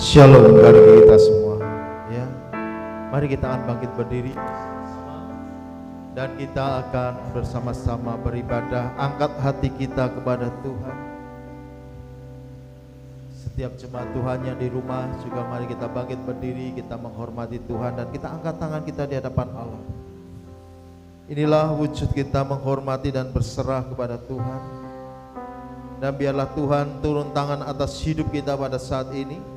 Shalom bagi kita semua ya. Mari kita akan bangkit berdiri dan kita akan bersama-sama beribadah. Angkat hati kita kepada Tuhan. Setiap jemaat Tuhan yang di rumah juga mari kita bangkit berdiri, kita menghormati Tuhan dan kita angkat tangan kita di hadapan Allah. Inilah wujud kita menghormati dan berserah kepada Tuhan. Dan biarlah Tuhan turun tangan atas hidup kita pada saat ini.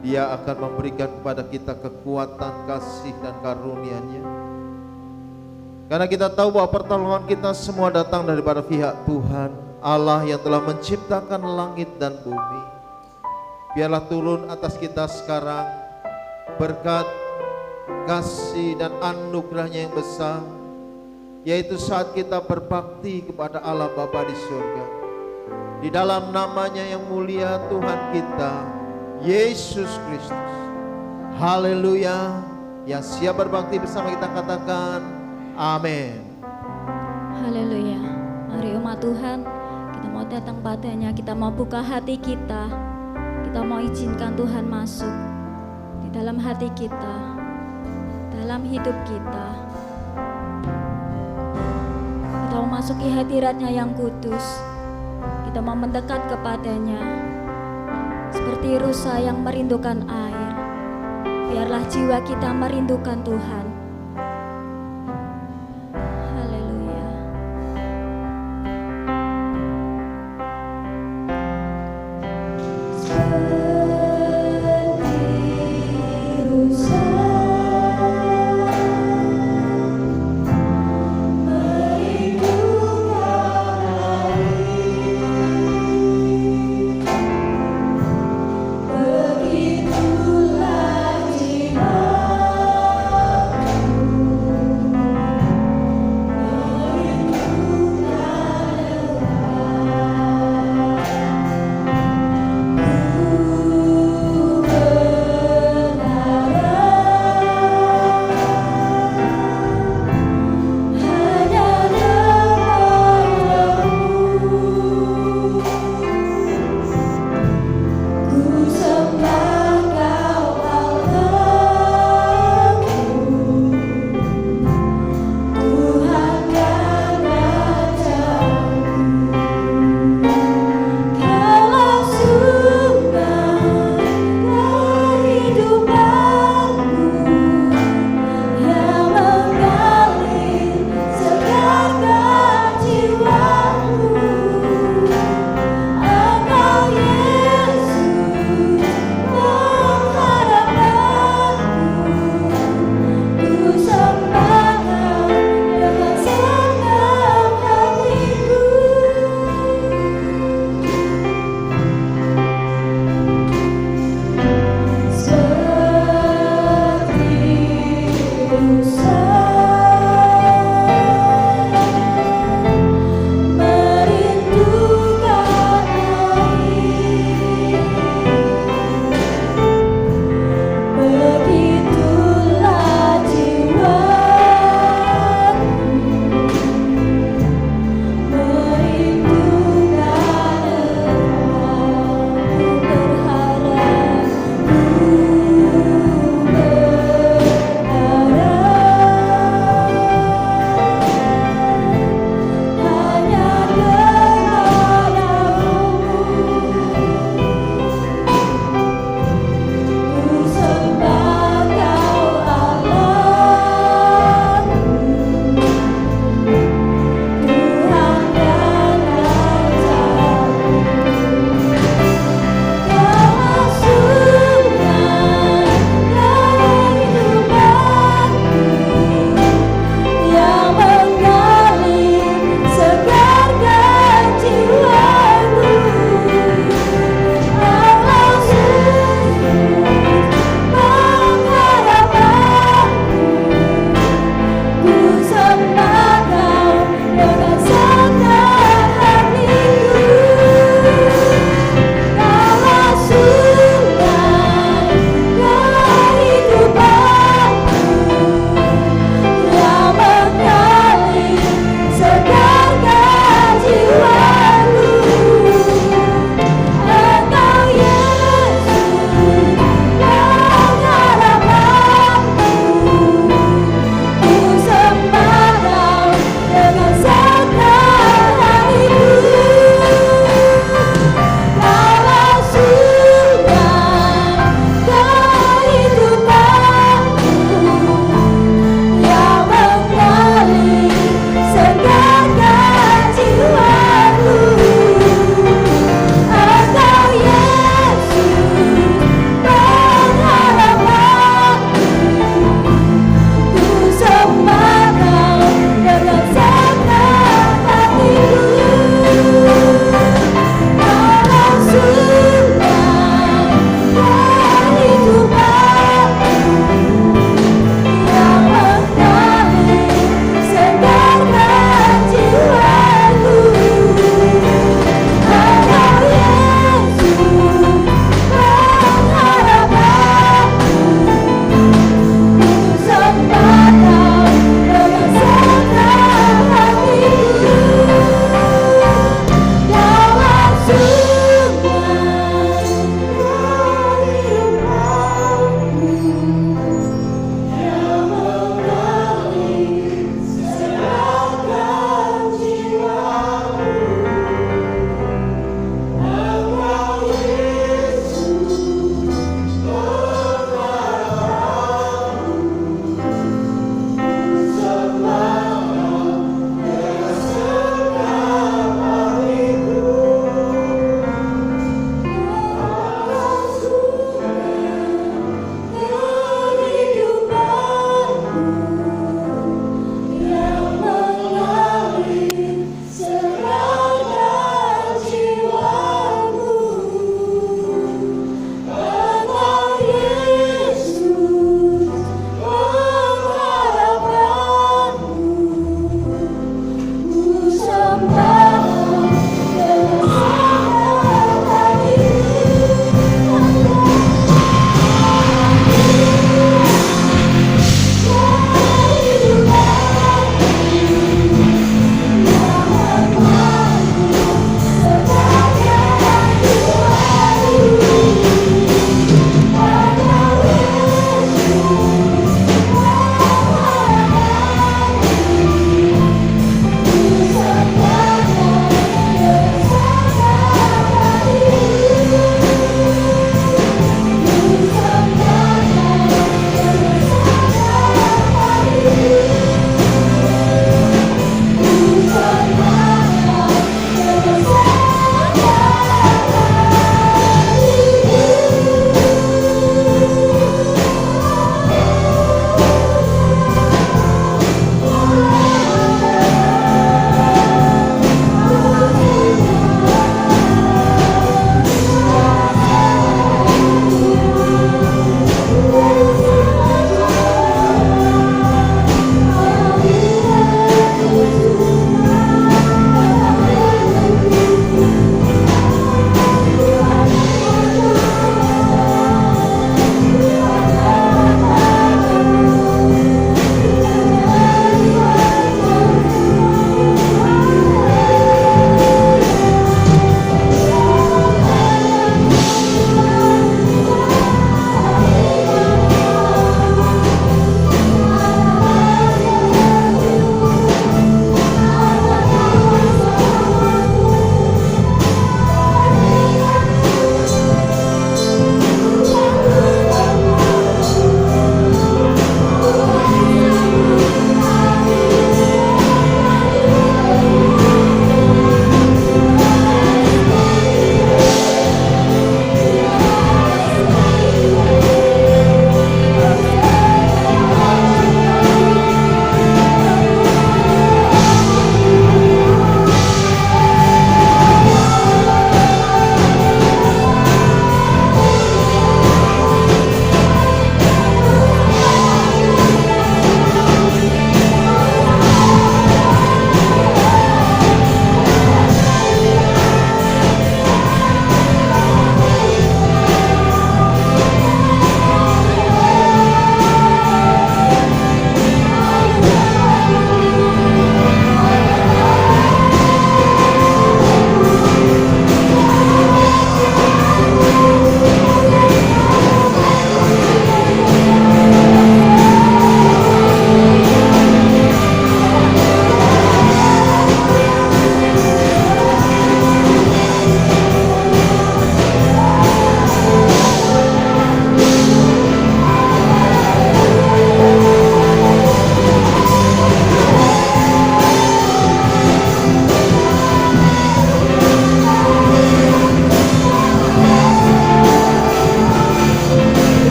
Dia akan memberikan kepada kita kekuatan, kasih dan karunia-Nya. Karena kita tahu bahwa pertolongan kita semua datang daripada pihak Tuhan, Allah yang telah menciptakan langit dan bumi. Biarlah turun atas kita sekarang berkat, kasih dan anugerah-Nya yang besar, yaitu saat kita berbakti kepada Allah Bapa di surga. Di dalam nama-Nya yang mulia Tuhan kita Yesus Kristus. Haleluya. Yang siap berbakti bersama kita katakan amin. Haleluya. Mari umat Tuhan, kita mau datang padanya, kita mau buka hati kita. Kita mau izinkan Tuhan masuk di dalam hati kita, dalam hidup kita. Kita mau masuki hadirat-Nya yang kudus. Kita mau mendekat kepadanya seperti rusa yang merindukan air. Biarlah jiwa kita merindukan Tuhan. Haleluya. Seperti rusa merindukan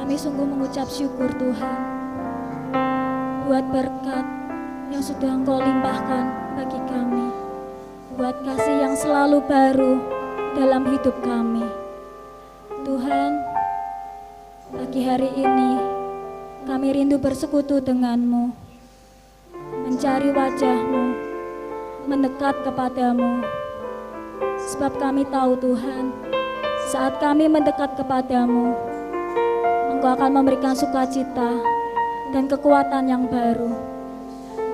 Kami sungguh mengucap syukur Tuhan buat berkat yang sudah Engkau limpahkan bagi kami, buat kasih yang selalu baru dalam hidup kami. Tuhan, pagi hari ini kami rindu bersekutu denganmu, mencari wajahmu, mendekat kepadamu. Sebab kami tahu Tuhan, saat kami mendekat kepadamu, Engkau akan memberikan sukacita dan kekuatan yang baru.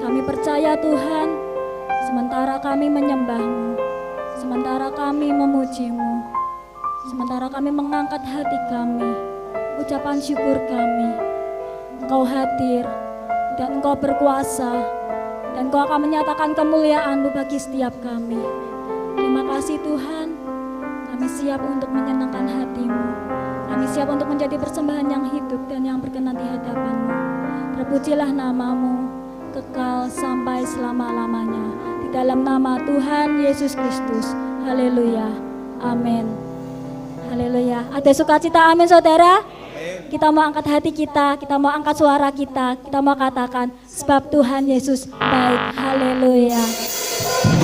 Kami percaya Tuhan, sementara kami menyembah-Mu, sementara kami memuji-Mu, sementara kami mengangkat hati kami, ucapan syukur kami, Engkau hadir dan Engkau berkuasa, dan Engkau akan menyatakan kemuliaan-Mu bagi setiap kami. Terima kasih Tuhan, kami siap untuk menyenangkan hati-Mu, kami siap untuk menjadi persembahan yang hidup dan yang berkenan di hadapan-Mu. Terpujilah nama-Mu kekal sampai selama-lamanya, di dalam nama Tuhan Yesus Kristus. Haleluya, amin. Haleluya. Ada sukacita, amin saudara. Kita mau angkat hati kita mau angkat suara kita mau katakan, sebab Tuhan Yesus baik. Haleluya. Hallelujah.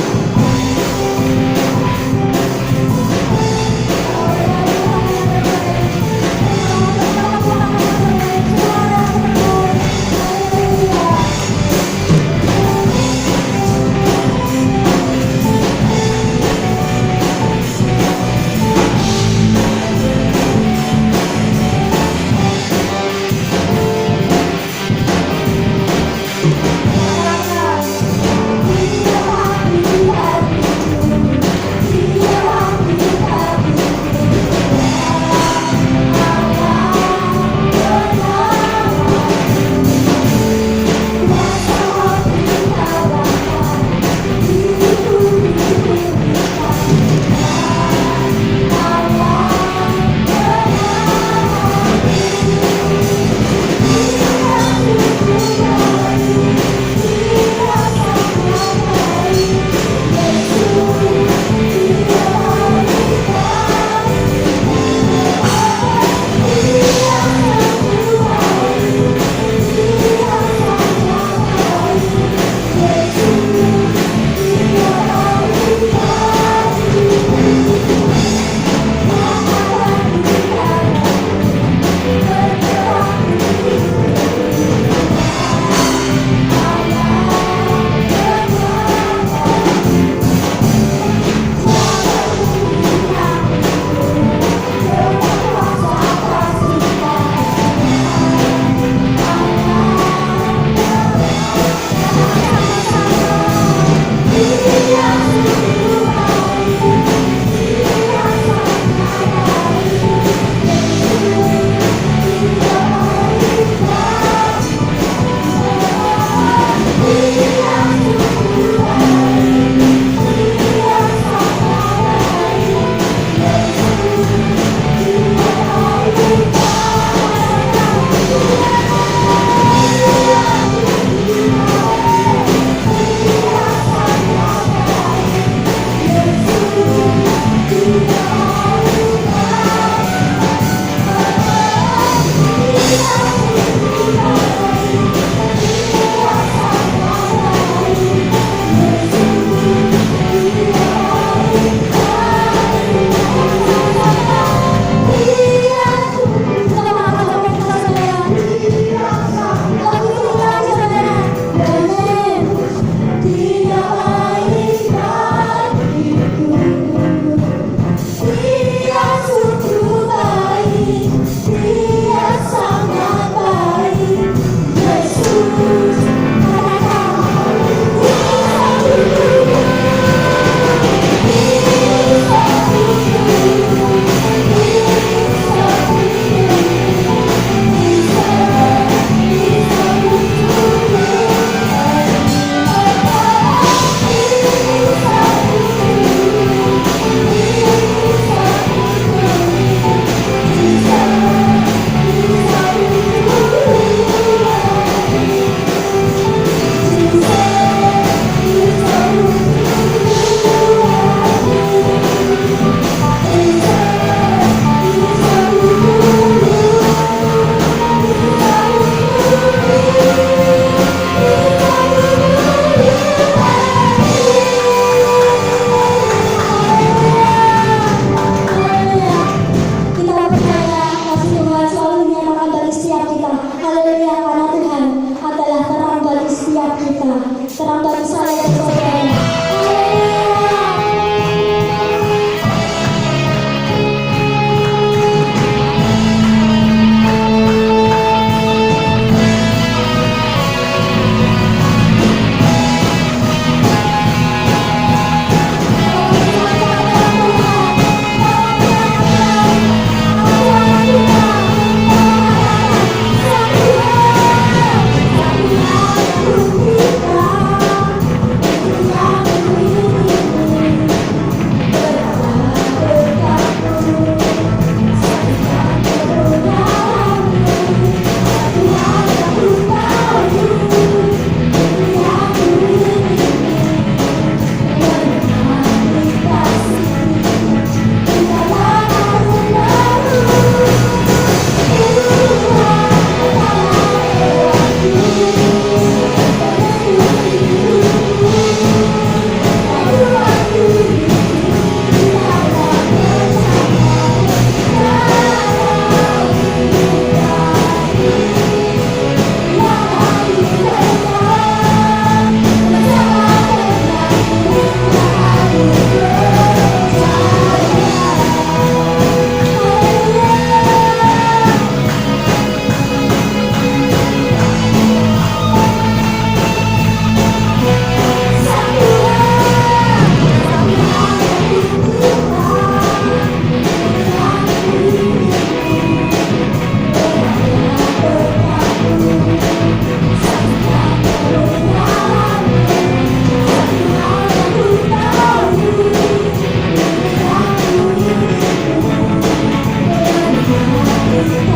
Aku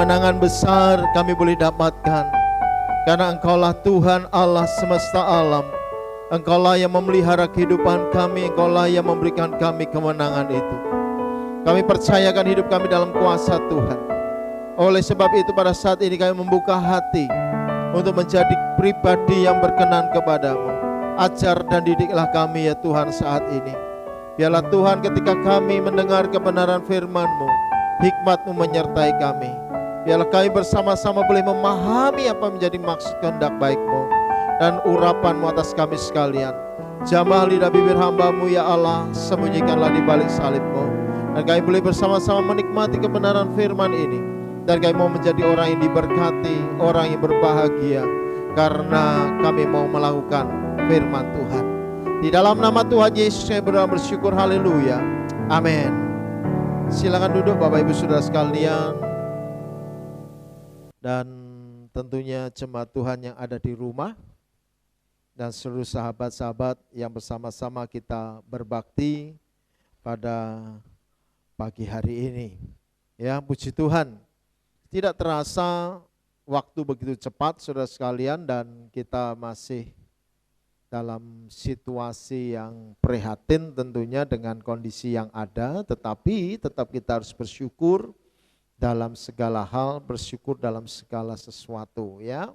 kemenangan besar kami boleh dapatkan. Karena Engkaulah Tuhan Allah semesta alam. Engkaulah yang memelihara kehidupan kami, Engkaulah yang memberikan kami kemenangan itu. Kami percayakan hidup kami dalam kuasa Tuhan. Oleh sebab itu pada saat ini kami membuka hati untuk menjadi pribadi yang berkenan kepadamu. Ajar dan didiklah kami ya Tuhan saat ini. Biarlah Tuhan ketika kami mendengar kebenaran firman-Mu, hikmat-Mu menyertai kami. Biarlah kami bersama-sama boleh memahami apa menjadi maksud kehendak baik-Mu dan urapan-Mu atas kami sekalian. Jamah lidah bibir hamba-Mu ya Allah, sembunyikanlah di balik salib-Mu. Dan kami boleh bersama-sama menikmati kebenaran firman ini. Dan kami mau menjadi orang yang diberkati, orang yang berbahagia. Karena kami mau melakukan firman Tuhan. Di dalam nama Tuhan Yesus saya bersyukur, haleluya, amin. Silakan duduk Bapak Ibu Saudara sekalian. Dan tentunya jemaat Tuhan yang ada di rumah dan seluruh sahabat-sahabat yang bersama-sama kita berbakti pada pagi hari ini. Ya, puji Tuhan. Tidak terasa waktu begitu cepat saudara sekalian, dan kita masih dalam situasi yang prihatin tentunya dengan kondisi yang ada, tetapi tetap kita harus bersyukur dalam segala hal, bersyukur dalam segala sesuatu ya.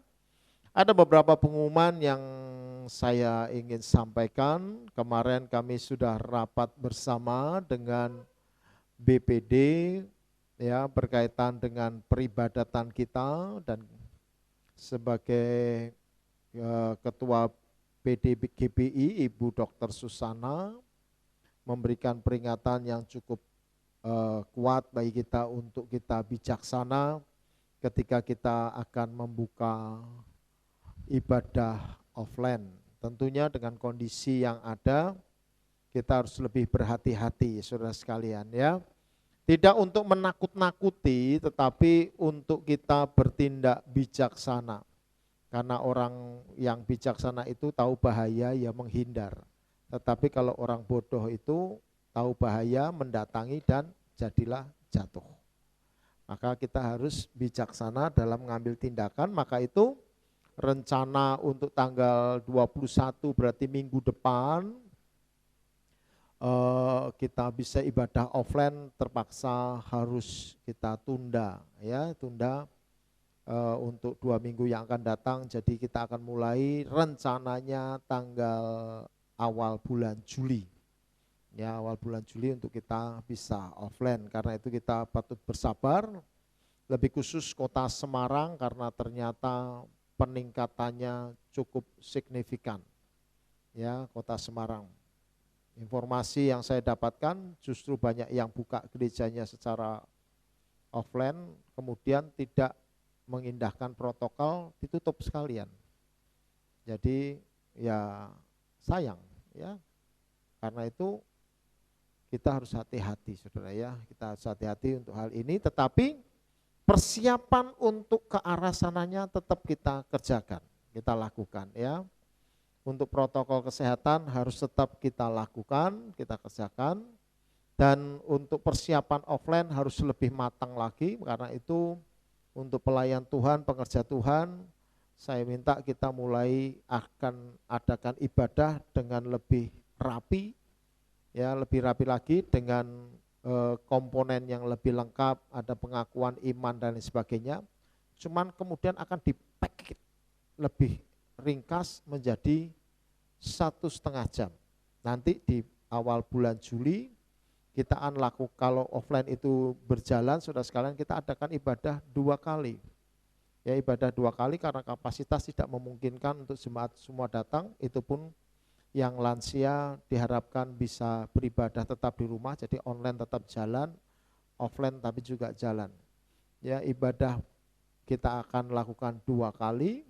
Ada beberapa pengumuman yang saya ingin sampaikan. Kemarin kami sudah rapat bersama dengan BPD ya, berkaitan dengan peribadatan kita, dan sebagai Ketua PDGBI Ibu Dr. Susana memberikan peringatan yang cukup kuat bagi kita untuk kita bijaksana ketika kita akan membuka ibadah offline. Tentunya dengan kondisi yang ada kita harus lebih berhati-hati saudara sekalian ya. Tidak untuk menakut-nakuti, tetapi untuk kita bertindak bijaksana. Karena orang yang bijaksana itu tahu bahaya ya menghindar. Tetapi kalau orang bodoh itu tahu bahaya mendatangi dan jadilah jatuh. Maka kita harus bijaksana dalam mengambil tindakan. Maka itu rencana untuk tanggal 21 berarti minggu depan kita bisa ibadah offline terpaksa harus kita tunda ya, tunda untuk 2 minggu yang akan datang. Jadi kita akan mulai rencananya tanggal awal bulan Juli ya, awal bulan Juli untuk kita bisa offline. Karena itu kita patut bersabar, lebih khusus kota Semarang karena ternyata peningkatannya cukup signifikan ya, kota Semarang. Informasi yang saya dapatkan justru banyak yang buka gerejanya secara offline, kemudian tidak mengindahkan protokol, ditutup sekalian. Jadi ya sayang ya. Karena itu kita harus hati-hati saudara ya, kita harus hati-hati untuk hal ini, tetapi persiapan untuk ke arah sananya tetap kita kerjakan, kita lakukan ya. Untuk protokol kesehatan harus tetap kita lakukan, kita kerjakan. Dan untuk persiapan offline harus lebih matang lagi. Karena itu untuk pelayan Tuhan, pekerja Tuhan, saya minta kita mulai akan adakan ibadah dengan lebih rapi, ya lebih rapi lagi dengan komponen yang lebih lengkap, ada pengakuan iman dan lain sebagainya. Cuman kemudian akan dipaket lebih ringkas menjadi 1,5 jam. Nanti di awal bulan Juli kita akan lakukan, kalau offline itu berjalan, saudara sekalian, kita adakan ibadah 2 kali. Ya, ibadah 2 kali karena kapasitas tidak memungkinkan untuk jemaat semua datang, itu pun yang lansia diharapkan bisa beribadah tetap di rumah, jadi online tetap jalan, offline tapi juga jalan. Ya, ibadah kita akan lakukan 2 kali,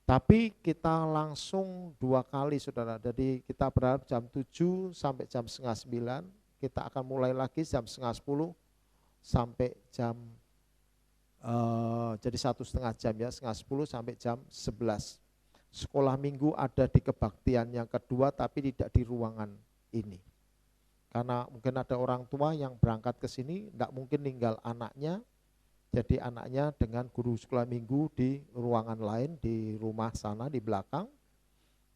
tapi kita langsung 2 kali saudara. Jadi kita berharap jam 7 sampai jam 8:30, kita akan mulai lagi jam 9:30 sampai jam jadi 1,5 jam ya, 9:30 sampai jam 11. Sekolah minggu ada di kebaktian yang kedua tapi tidak di ruangan ini. Karena mungkin ada orang tua yang berangkat ke sini, tidak mungkin tinggal anaknya, Jadi anaknya dengan guru sekolah minggu di ruangan lain, di rumah sana di belakang.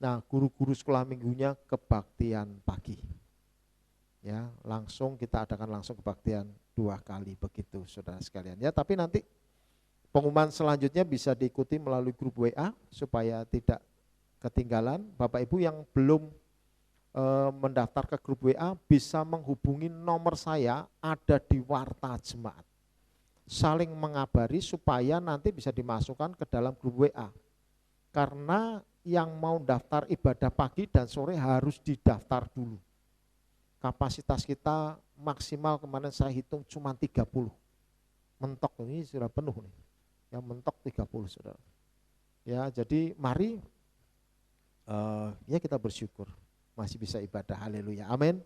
Nah, guru-guru sekolah minggunya kebaktian pagi. Ya, langsung kita adakan langsung kebaktian 2 kali begitu saudara sekalian. Ya, tapi nanti pengumuman selanjutnya bisa diikuti melalui grup WA supaya tidak ketinggalan. Bapak Ibu yang belum mendaftar ke grup WA bisa menghubungi nomor saya, ada di Warta Jemaat. Saling mengabari supaya nanti bisa dimasukkan ke dalam grup WA. Karena yang mau daftar ibadah pagi dan sore harus didaftar dulu. Kapasitas kita maksimal kemarin saya hitung cuma 30. Mentok ini sudah penuh nih. Yang mentok 30 saudara. Ya, jadi mari ya kita bersyukur masih bisa ibadah, haleluya, amin.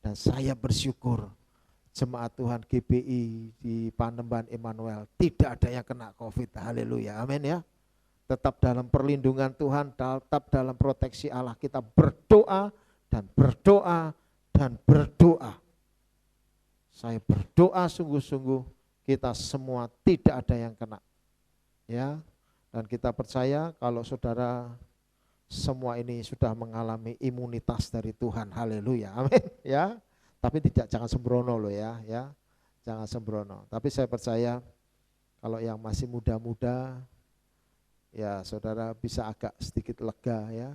Dan saya bersyukur jemaat Tuhan GBI di Panembahan Immanuel tidak ada yang kena COVID, haleluya, amin ya. Tetap dalam perlindungan Tuhan, tetap dalam proteksi Allah. Kita berdoa dan berdoa dan berdoa. Saya berdoa sungguh-sungguh kita semua tidak ada yang kena. Ya, dan kita percaya kalau saudara semua ini sudah mengalami imunitas dari Tuhan, haleluya, amin ya. Tapi jangan sembrono loh ya, jangan sembrono. Tapi saya percaya kalau yang masih muda-muda, ya saudara bisa agak sedikit lega ya.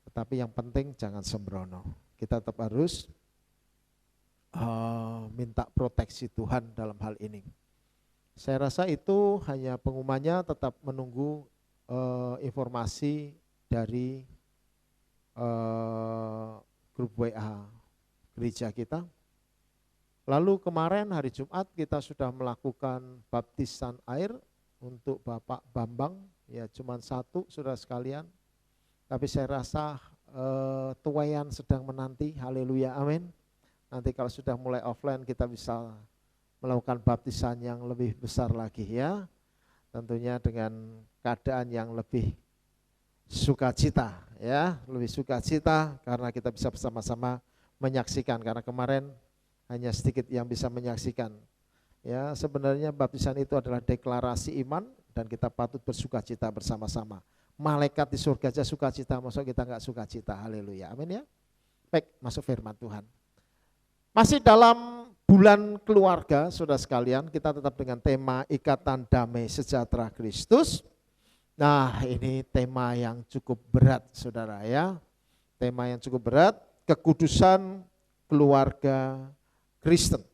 Tetapi yang penting jangan sembrono. Kita tetap harus minta proteksi Tuhan dalam hal ini. Saya rasa itu hanya pengumumannya, tetap menunggu informasi dari grup WA gereja kita. Lalu kemarin hari Jumat kita sudah melakukan baptisan air untuk Bapak Bambang, ya cuman 1 saudara sekalian. Tapi saya rasa tuayan sedang menanti, haleluya, amin. Nanti kalau sudah mulai offline kita bisa melakukan baptisan yang lebih besar lagi ya. Tentunya dengan keadaan yang lebih sukacita ya, lebih sukacita karena kita bisa bersama-sama menyaksikan, karena kemarin hanya sedikit yang bisa menyaksikan. Ya, sebenarnya baptisan itu adalah deklarasi iman dan kita patut bersukacita bersama-sama. Malaikat di surga aja sukacita, maksud kita enggak sukacita, haleluya, amin ya. Baik, masuk firman Tuhan. Masih dalam bulan keluarga, saudara sekalian, kita tetap dengan tema Ikatan Damai Sejahtera Kristus. Nah, ini tema yang cukup berat, saudara ya. Tema yang cukup berat, kekudusan keluarga Kristen.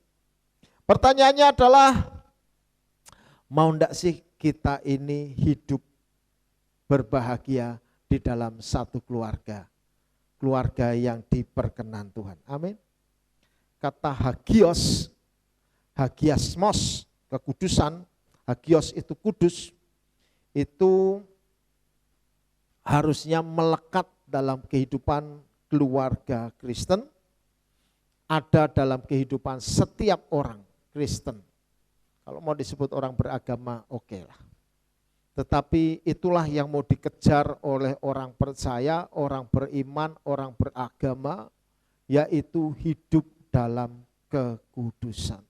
Pertanyaannya adalah, mau enggak sih kita ini hidup berbahagia di dalam satu keluarga? Keluarga yang diperkenan Tuhan, amin. Kata hagios, hagiasmos, kekudusan, hagios itu kudus, itu harusnya melekat dalam kehidupan keluarga Kristen, ada dalam kehidupan setiap orang Kristen. Kalau mau disebut orang beragama, oke lah. Tetapi itulah yang mau dikejar oleh orang percaya, orang beriman, orang beragama, yaitu hidup dalam kekudusan.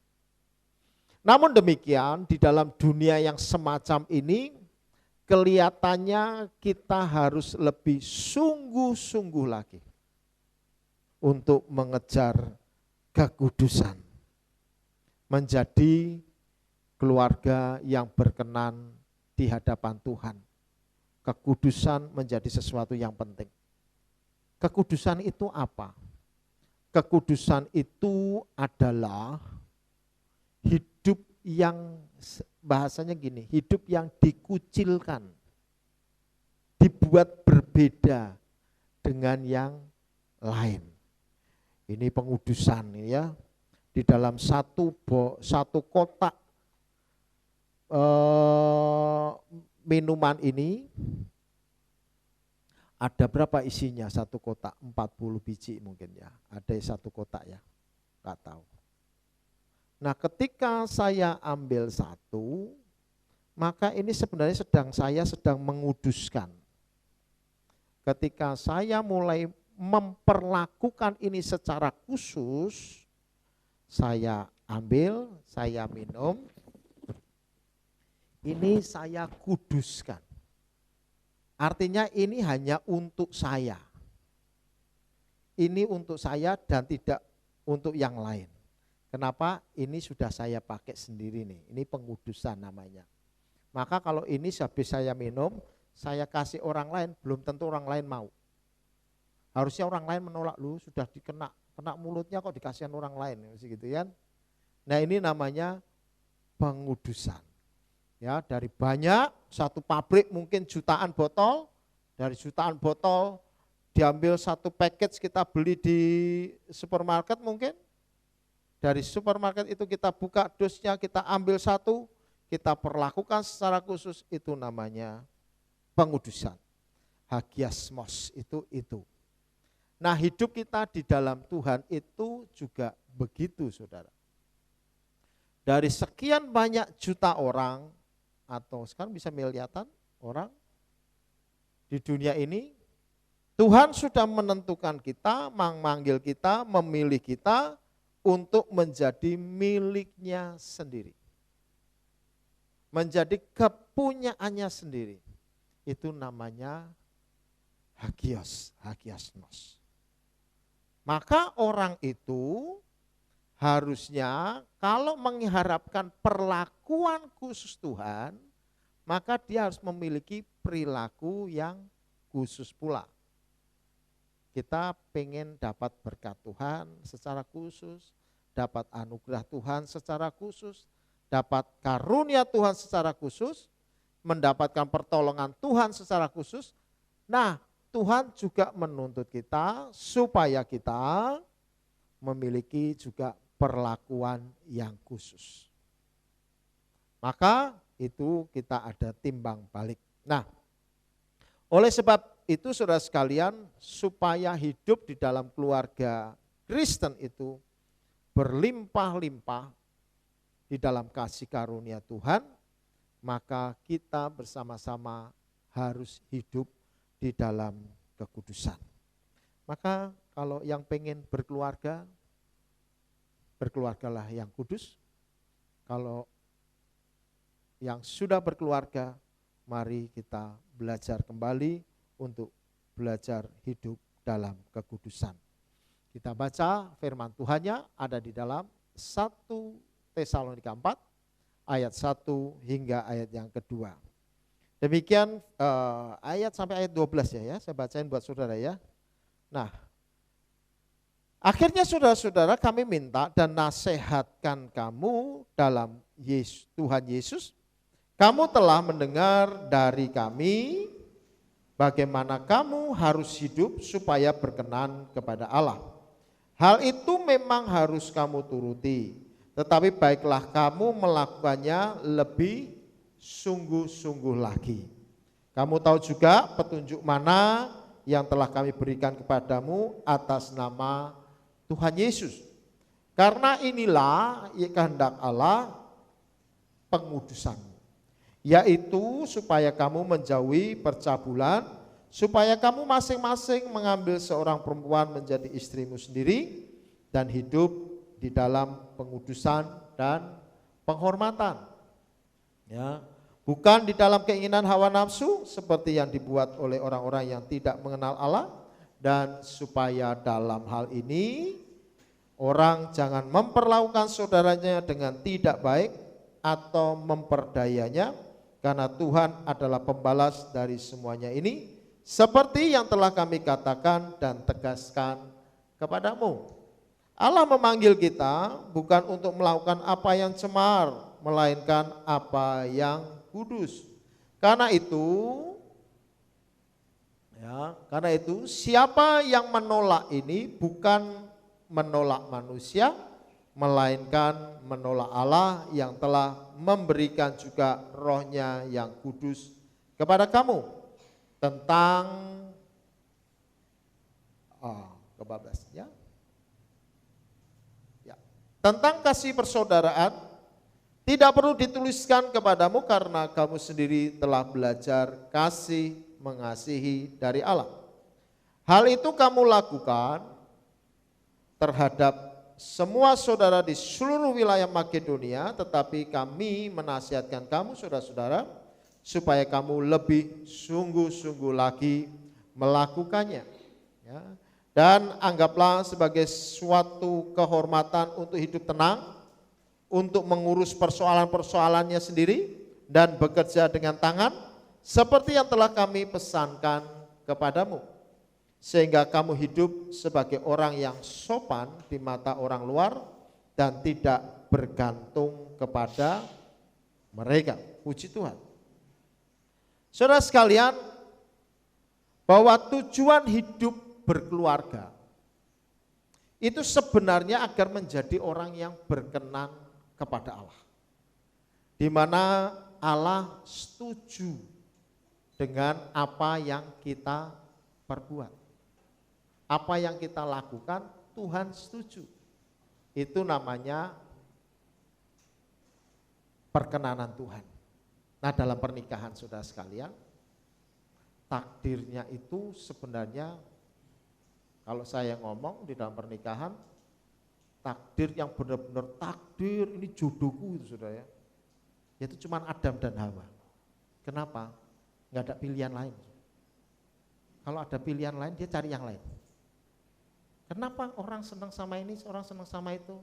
Namun demikian, di dalam dunia yang semacam ini, kelihatannya kita harus lebih sungguh-sungguh lagi untuk mengejar kekudusan. Menjadi keluarga yang berkenan di hadapan Tuhan. Kekudusan menjadi sesuatu yang penting. Kekudusan itu apa? Kekudusan itu adalah hidup yang, bahasanya gini, hidup yang dikucilkan, dibuat berbeda dengan yang lain. Ini pengudusan ya, di dalam satu kotak minuman ini ada berapa isinya satu kotak? 40 biji mungkin ya, ada satu kotak ya, nggak tahu. Nah ketika saya ambil satu, maka ini sebenarnya saya sedang menguduskan. Ketika saya mulai memperlakukan ini secara khusus, saya ambil, saya minum, ini saya kuduskan. Artinya ini hanya untuk saya. Ini untuk saya dan tidak untuk yang lain. Kenapa? Ini sudah saya pakai sendiri nih. Ini pengudusan namanya. Maka kalau ini habis saya minum, saya kasih orang lain, belum tentu orang lain mau. Harusnya orang lain menolak, lu sudah kena mulutnya kok dikasihan orang lain, gitu kan. Nah ini namanya pengudusan. Ya, dari banyak, satu pabrik mungkin jutaan botol, dari jutaan botol diambil satu package kita beli di supermarket mungkin, dari supermarket itu kita buka dosnya, kita ambil satu, kita perlakukan secara khusus, itu namanya pengudusan. Hagiasmos itu. Nah hidup kita di dalam Tuhan itu juga begitu saudara. Dari sekian banyak juta orang, atau sekarang bisa miliaran orang di dunia ini, Tuhan sudah menentukan kita, memanggil kita, memilih kita untuk menjadi miliknya sendiri. Menjadi kepunyaannya sendiri. Itu namanya hagiasmos. Maka orang itu harusnya kalau mengharapkan perlakuan khusus Tuhan, maka dia harus memiliki perilaku yang khusus pula. Kita pengen dapat berkat Tuhan secara khusus, dapat anugerah Tuhan secara khusus, dapat karunia Tuhan secara khusus, mendapatkan pertolongan Tuhan secara khusus. Nah, Tuhan juga menuntut kita supaya kita memiliki juga perlakuan yang khusus. Maka itu kita ada timbang balik. Nah, oleh sebab itu saudara sekalian, supaya hidup di dalam keluarga Kristen itu berlimpah-limpah di dalam kasih karunia Tuhan, maka kita bersama-sama harus hidup di dalam kekudusan. Maka kalau yang pengen berkeluarga, berkeluargalah yang kudus. Kalau yang sudah berkeluarga, mari kita belajar kembali untuk belajar hidup dalam kekudusan. Kita baca firman Tuhannya ada di dalam 1 Tesalonika 4 ayat 1 hingga ayat yang kedua. Demikian ayat sampai ayat 12 ya, saya bacain buat saudara ya. Nah, akhirnya saudara-saudara kami minta dan nasihatkan kamu dalam Tuhan Yesus. Kamu telah mendengar dari kami bagaimana kamu harus hidup supaya berkenan kepada Allah. Hal itu memang harus kamu turuti, tetapi baiklah kamu melakukannya lebih sungguh-sungguh lagi. Kamu tahu juga petunjuk mana yang telah kami berikan kepadamu atas nama Tuhan Yesus. Karena inilah kehendak Allah pengudusanmu, yaitu supaya kamu menjauhi percabulan, supaya kamu masing-masing mengambil seorang perempuan menjadi istrimu sendiri dan hidup di dalam pengudusan dan penghormatan. Ya, bukan di dalam keinginan hawa nafsu seperti yang dibuat oleh orang-orang yang tidak mengenal Allah, dan supaya dalam hal ini orang jangan memperlakukan saudaranya dengan tidak baik atau memperdayanya, karena Tuhan adalah pembalas dari semuanya ini, seperti yang telah kami katakan dan tegaskan kepadamu. Allah memanggil kita bukan untuk melakukan apa yang cemar, melainkan apa yang kudus. Karena itu siapa yang menolak ini bukan menolak manusia, melainkan menolak Allah yang telah memberikan juga rohnya yang kudus kepada kamu. Tentang tentang kasih persaudaraan tidak perlu dituliskan kepadamu, karena kamu sendiri telah belajar kasih mengasihi dari Allah. Hal itu kamu lakukan terhadap semua saudara di seluruh wilayah Makedonia, tetapi kami menasihatkan kamu saudara-saudara supaya kamu lebih sungguh-sungguh lagi melakukannya. Ya. Dan anggaplah sebagai suatu kehormatan untuk hidup tenang, untuk mengurus persoalan-persoalannya sendiri dan bekerja dengan tangan seperti yang telah kami pesankan kepadamu. Sehingga kamu hidup sebagai orang yang sopan di mata orang luar dan tidak bergantung kepada mereka. Puji Tuhan. Saudara sekalian, bahwa tujuan hidup berkeluarga itu sebenarnya agar menjadi orang yang berkenan kepada Allah. Di mana Allah setuju dengan apa yang kita perbuat. Apa yang kita lakukan, Tuhan setuju. Itu namanya perkenanan Tuhan. Nah, dalam pernikahan saudara sekalian, takdirnya itu sebenarnya, kalau saya ngomong di dalam pernikahan, takdir yang benar-benar takdir, ini jodohku itu saudara ya. Yaitu cuma Adam dan Hawa. Kenapa? Nggak ada pilihan lain. Kalau ada pilihan lain, dia cari yang lain. Kenapa orang senang sama ini, orang senang sama itu?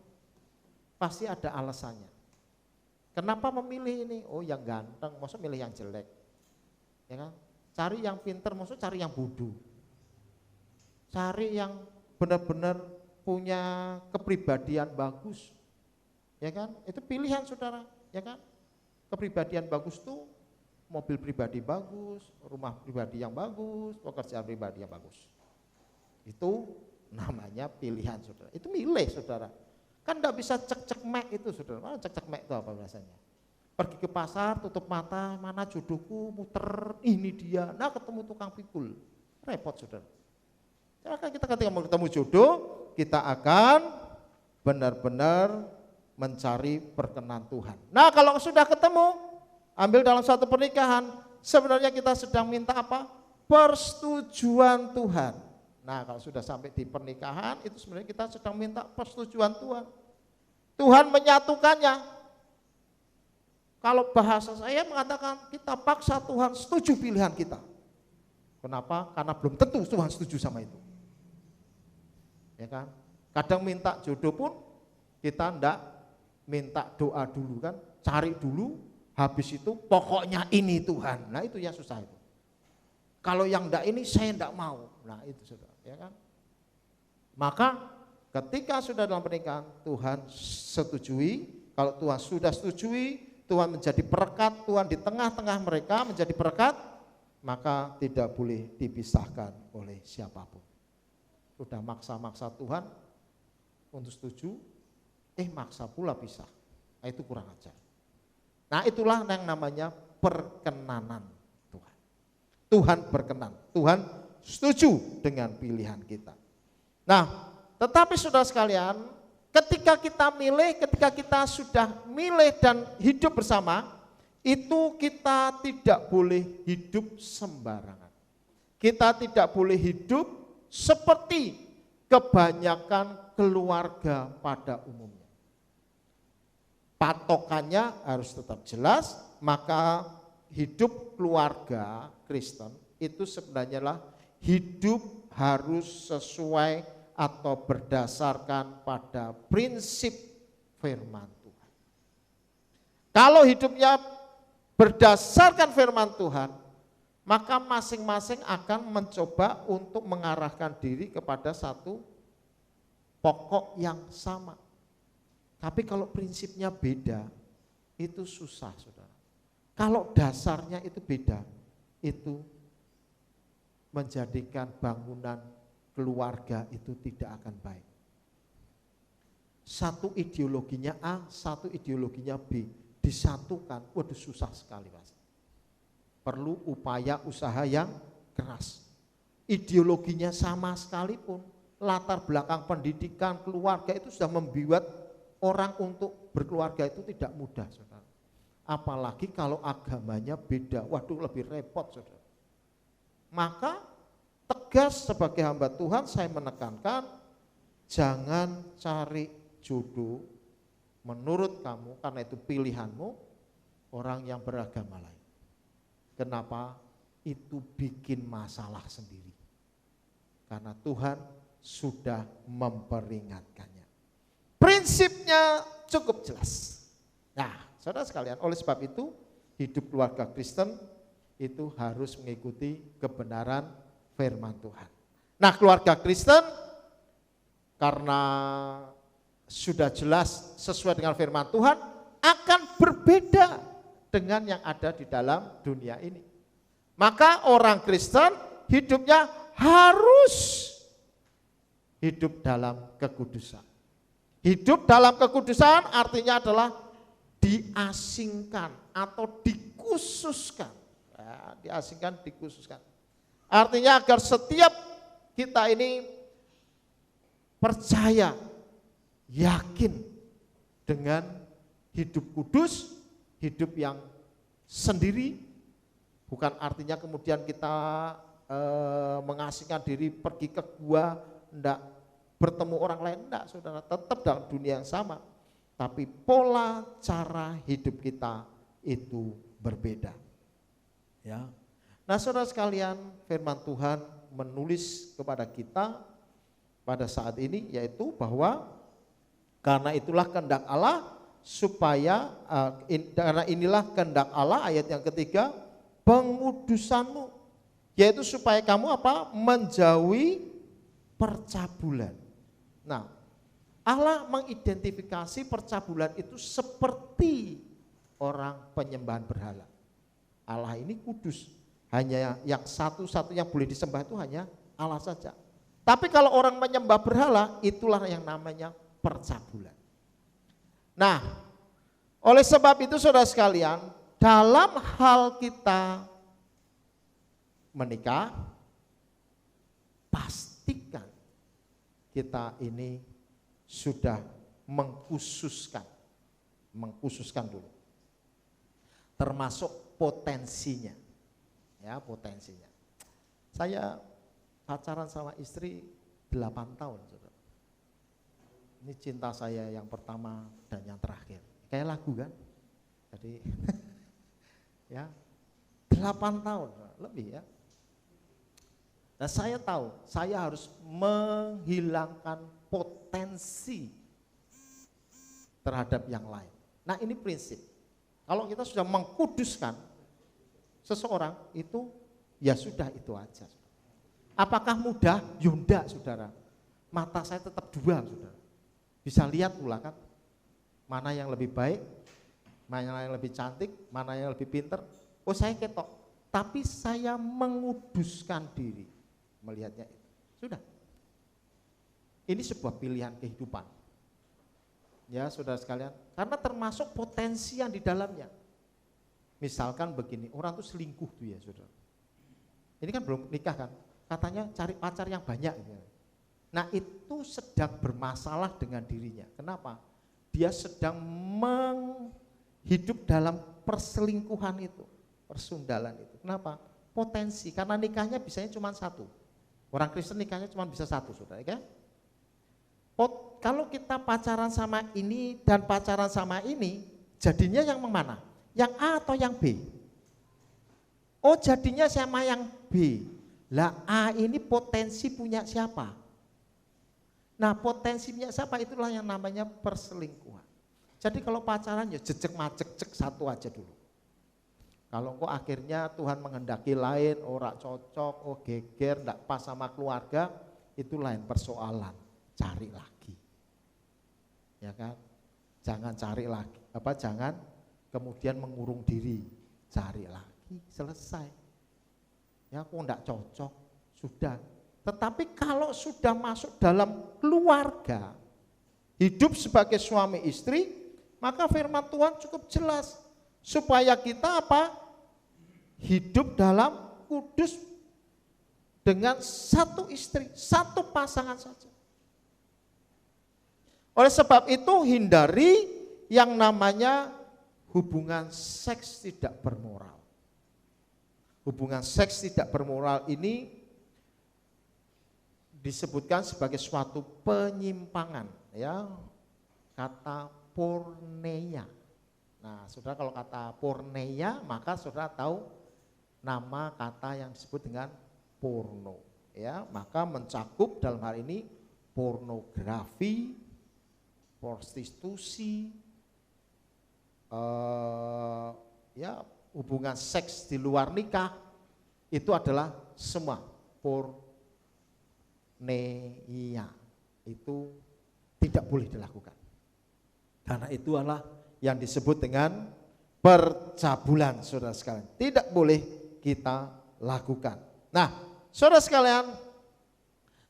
Pasti ada alasannya. Kenapa memilih ini? Oh yang ganteng, maksud milih yang jelek. Ya kan? Cari yang pinter, maksud cari yang bodoh. Cari yang benar-benar punya kepribadian bagus. Ya kan? Itu pilihan saudara, ya kan? Kepribadian bagus tuh mobil pribadi bagus, rumah pribadi yang bagus, pekerjaan pribadi yang bagus. Itu namanya pilihan saudara. Itu milih saudara. Kan enggak bisa cek-cek mek itu saudara. Cek-cek mek itu apa biasanya? Pergi ke pasar, tutup mata, mana jodohku, muter, ini dia. Nah ketemu tukang pikul. Repot saudara. Karena kita ketika mau ketemu jodoh, kita akan benar-benar mencari perkenan Tuhan. Nah kalau sudah ketemu, ambil dalam satu pernikahan, sebenarnya kita sedang minta apa? Persetujuan Tuhan. Nah kalau sudah sampai di pernikahan, itu sebenarnya kita sedang minta persetujuan Tuhan. Tuhan menyatukannya. Kalau bahasa saya mengatakan kita paksa Tuhan setuju pilihan kita. Kenapa? Karena belum tentu Tuhan setuju sama itu. Ya kan? Kadang minta jodoh pun kita enggak minta doa dulu kan, cari dulu, habis itu pokoknya ini Tuhan. Nah itu yang susah itu. Kalau yang enggak ini saya enggak mau. Nah itu saudara, ya kan? Maka ketika sudah dalam pernikahan Tuhan setujui, kalau Tuhan sudah setujui, Tuhan menjadi perekat, Tuhan di tengah-tengah mereka menjadi perekat, maka tidak boleh dipisahkan oleh siapapun. Sudah maksa-maksa Tuhan untuk setuju, maksa pula pisah. Nah, itu kurang ajar. Nah itulah yang namanya perkenanan Tuhan. Tuhan berkenan, Tuhan setuju dengan pilihan kita. Nah tetapi saudara sekalian, ketika kita milih, ketika kita sudah milih dan hidup bersama, itu kita tidak boleh hidup sembarangan. Kita tidak boleh hidup seperti kebanyakan keluarga pada umumnya. Patokannya harus tetap jelas, maka hidup keluarga Kristen itu sebenarnya lah hidup harus sesuai atau berdasarkan pada prinsip firman Tuhan. Kalau hidupnya berdasarkan firman Tuhan, maka masing-masing akan mencoba untuk mengarahkan diri kepada satu pokok yang sama. Tapi kalau prinsipnya beda, itu susah saudara. Kalau dasarnya itu beda, itu menjadikan bangunan keluarga itu tidak akan baik. Satu ideologinya A, satu ideologinya B, disatukan, waduh susah sekali Mas. Perlu upaya usaha yang keras. Ideologinya sama sekalipun, latar belakang pendidikan keluarga itu sudah membuat orang untuk berkeluarga itu tidak mudah saudara. Apalagi kalau agamanya beda, waduh lebih repot saudara. Maka tegas sebagai hamba Tuhan saya menekankan jangan cari jodoh menurut kamu, karena itu pilihanmu, orang yang beragama lain. Kenapa? Itu bikin masalah sendiri. Karena Tuhan sudah memperingatkannya. Prinsipnya cukup jelas. Nah, saudara sekalian, oleh sebab itu hidup keluarga Kristen itu harus mengikuti kebenaran firman Tuhan. Nah, keluarga Kristen karena sudah jelas sesuai dengan firman Tuhan akan berbeda dengan yang ada di dalam dunia ini. Maka orang Kristen hidupnya harus hidup dalam kekudusan. Hidup dalam kekudusan artinya adalah diasingkan atau dikhususkan. Ya, diasingkan, dikhususkan. Artinya agar setiap kita ini percaya, yakin dengan hidup kudus, hidup yang sendiri, bukan artinya kemudian kita mengasingkan diri pergi ke gua, enggak bertemu orang lain, enggak saudara, tetap dalam dunia yang sama. Tapi pola cara hidup kita itu berbeda. Ya. Nah saudara sekalian, firman Tuhan menulis kepada kita pada saat ini yaitu bahwa karena itulah kehendak Allah supaya karena inilah kehendak Allah, ayat yang ketiga, pengudusanmu, yaitu supaya kamu apa? Menjauhi percabulan. Nah, Allah mengidentifikasi percabulan itu seperti orang penyembahan berhala. Allah ini kudus, hanya yang satu-satu yang boleh disembah itu hanya Allah saja. Tapi kalau orang menyembah berhala, itulah yang namanya percabulan. Nah, oleh sebab itu saudara sekalian, dalam hal kita menikah, pastikan kita ini sudah mengkhususkan dulu, termasuk potensinya, ya potensinya. Saya pacaran sama istri 8 tahun, saudara. Ini cinta saya yang pertama dan yang terakhir. Kayak lagu kan? Jadi ya 8 tahun lebih ya. Nah saya tahu saya harus menghilangkan potensi terhadap yang lain. Nah ini prinsip. Kalau kita sudah mengkuduskan seseorang itu ya sudah itu aja. Apakah mudah? Yunda saudara. Mata saya tetap dua saudara. Bisa lihat pula kan mana yang lebih baik, mana yang lebih cantik, mana yang lebih pinter. Oh saya ketok, tapi saya menguduskan diri melihatnya itu. Sudah. Ini sebuah pilihan kehidupan. Ya saudara sekalian, karena termasuk potensi yang di dalamnya. Misalkan begini, orang tuh selingkuh tuh ya saudara. Ini kan belum nikah kan, katanya cari pacar yang banyak. Nah itu sedang bermasalah dengan dirinya. Kenapa? Dia sedang hidup dalam perselingkuhan itu, persundalan itu. Kenapa? Potensi, karena nikahnya bisanya cuma satu. Orang Kristen nikahnya cuma bisa satu saudara kan? Kalau kita pacaran sama ini dan pacaran sama ini, jadinya yang mana? Yang A atau yang B? Oh jadinya sama yang B. Lah A ini potensi punya siapa? Nah potensinya siapa? Itulah yang namanya perselingkuhan. Jadi kalau pacaran ya jejek macek satu aja dulu. Kalau kok akhirnya Tuhan menghendaki lain, ora cocok, oh geger, enggak pas sama keluarga, itu lain persoalan. Cari lagi. Ya kan? Jangan cari lagi, jangan kemudian mengurung diri, cari lagi, selesai. Ya kok enggak cocok, sudah. Tetapi kalau sudah masuk dalam keluarga, hidup sebagai suami istri, maka firman Tuhan cukup jelas. Supaya kita apa? Hidup dalam kudus dengan satu istri, satu pasangan saja. Oleh sebab itu hindari yang namanya hubungan seks tidak bermoral. Hubungan seks tidak bermoral ini disebutkan sebagai suatu penyimpangan, ya, kata porneia. Nah, saudara kalau kata porneia, maka saudara tahu nama kata yang disebut dengan porno. Ya, maka mencakup dalam hal ini pornografi, prostitusi, ya hubungan seks di luar nikah, itu adalah semua porneia. Itu tidak boleh dilakukan. Karena itu adalah yang disebut dengan percabulan, saudara sekalian. Tidak boleh kita lakukan. Nah, saudara sekalian,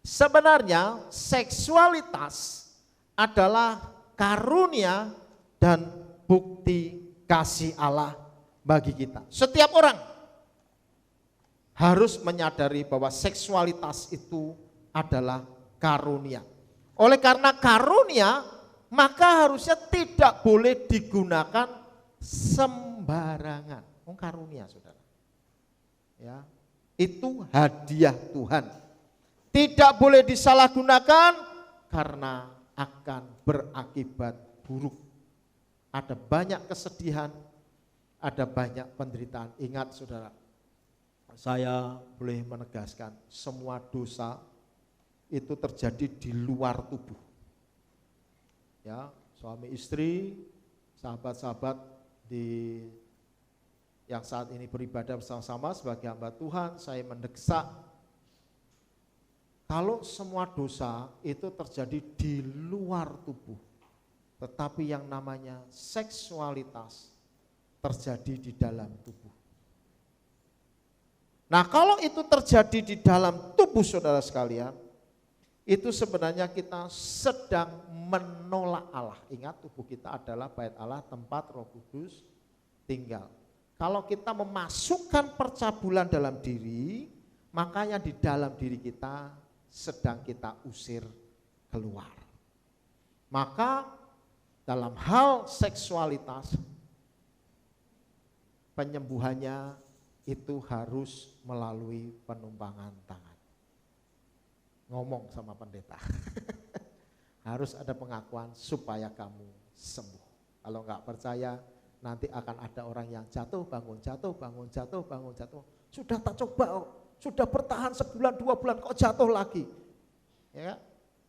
sebenarnya seksualitas adalah karunia dan bukti kasih Allah bagi kita. Setiap orang harus menyadari bahwa seksualitas itu adalah karunia. Oleh karena karunia, maka harusnya tidak boleh digunakan sembarangan. Karunia, saudara. Ya, itu hadiah Tuhan. Tidak boleh disalahgunakan karena akan berakibat buruk. Ada banyak kesedihan, ada banyak penderitaan. Ingat saudara, saya boleh menegaskan semua dosa itu terjadi di luar tubuh. Ya, suami istri, sahabat-sahabat yang saat ini beribadah bersama-sama sebagai hamba Tuhan, saya mendesak kalau semua dosa itu terjadi di luar tubuh, tetapi yang namanya seksualitas terjadi di dalam tubuh. Nah, kalau itu terjadi di dalam tubuh saudara sekalian, itu sebenarnya kita sedang menolak Allah. Ingat, tubuh kita adalah bait Allah, tempat Roh Kudus tinggal. Kalau kita memasukkan percabulan dalam diri, makanya di dalam diri kita sedang kita usir keluar. Maka dalam hal seksualitas, penyembuhannya itu harus melalui penumpangan tangan. Ngomong sama pendeta. Harus ada pengakuan supaya kamu sembuh. Kalau enggak percaya, nanti akan ada orang yang jatuh, bangun, jatuh, bangun, jatuh, bangun, jatuh. Sudah tak coba, sudah bertahan sebulan, 2 bulan kok jatuh lagi. Ya,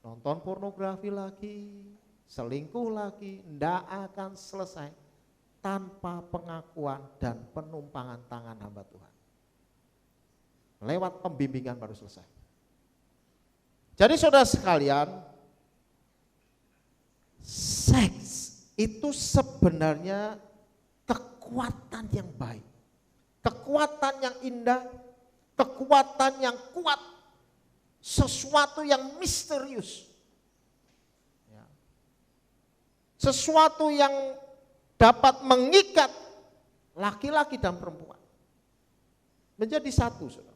nonton pornografi lagi, selingkuh lagi, enggak akan selesai tanpa pengakuan dan penumpangan tangan hamba Tuhan. Lewat pembimbingan baru selesai. Jadi saudara sekalian, seks itu sebenarnya kekuatan yang baik, kekuatan yang indah, kekuatan yang kuat, sesuatu yang misterius, ya. Sesuatu yang dapat mengikat laki-laki dan perempuan menjadi satu, saudara.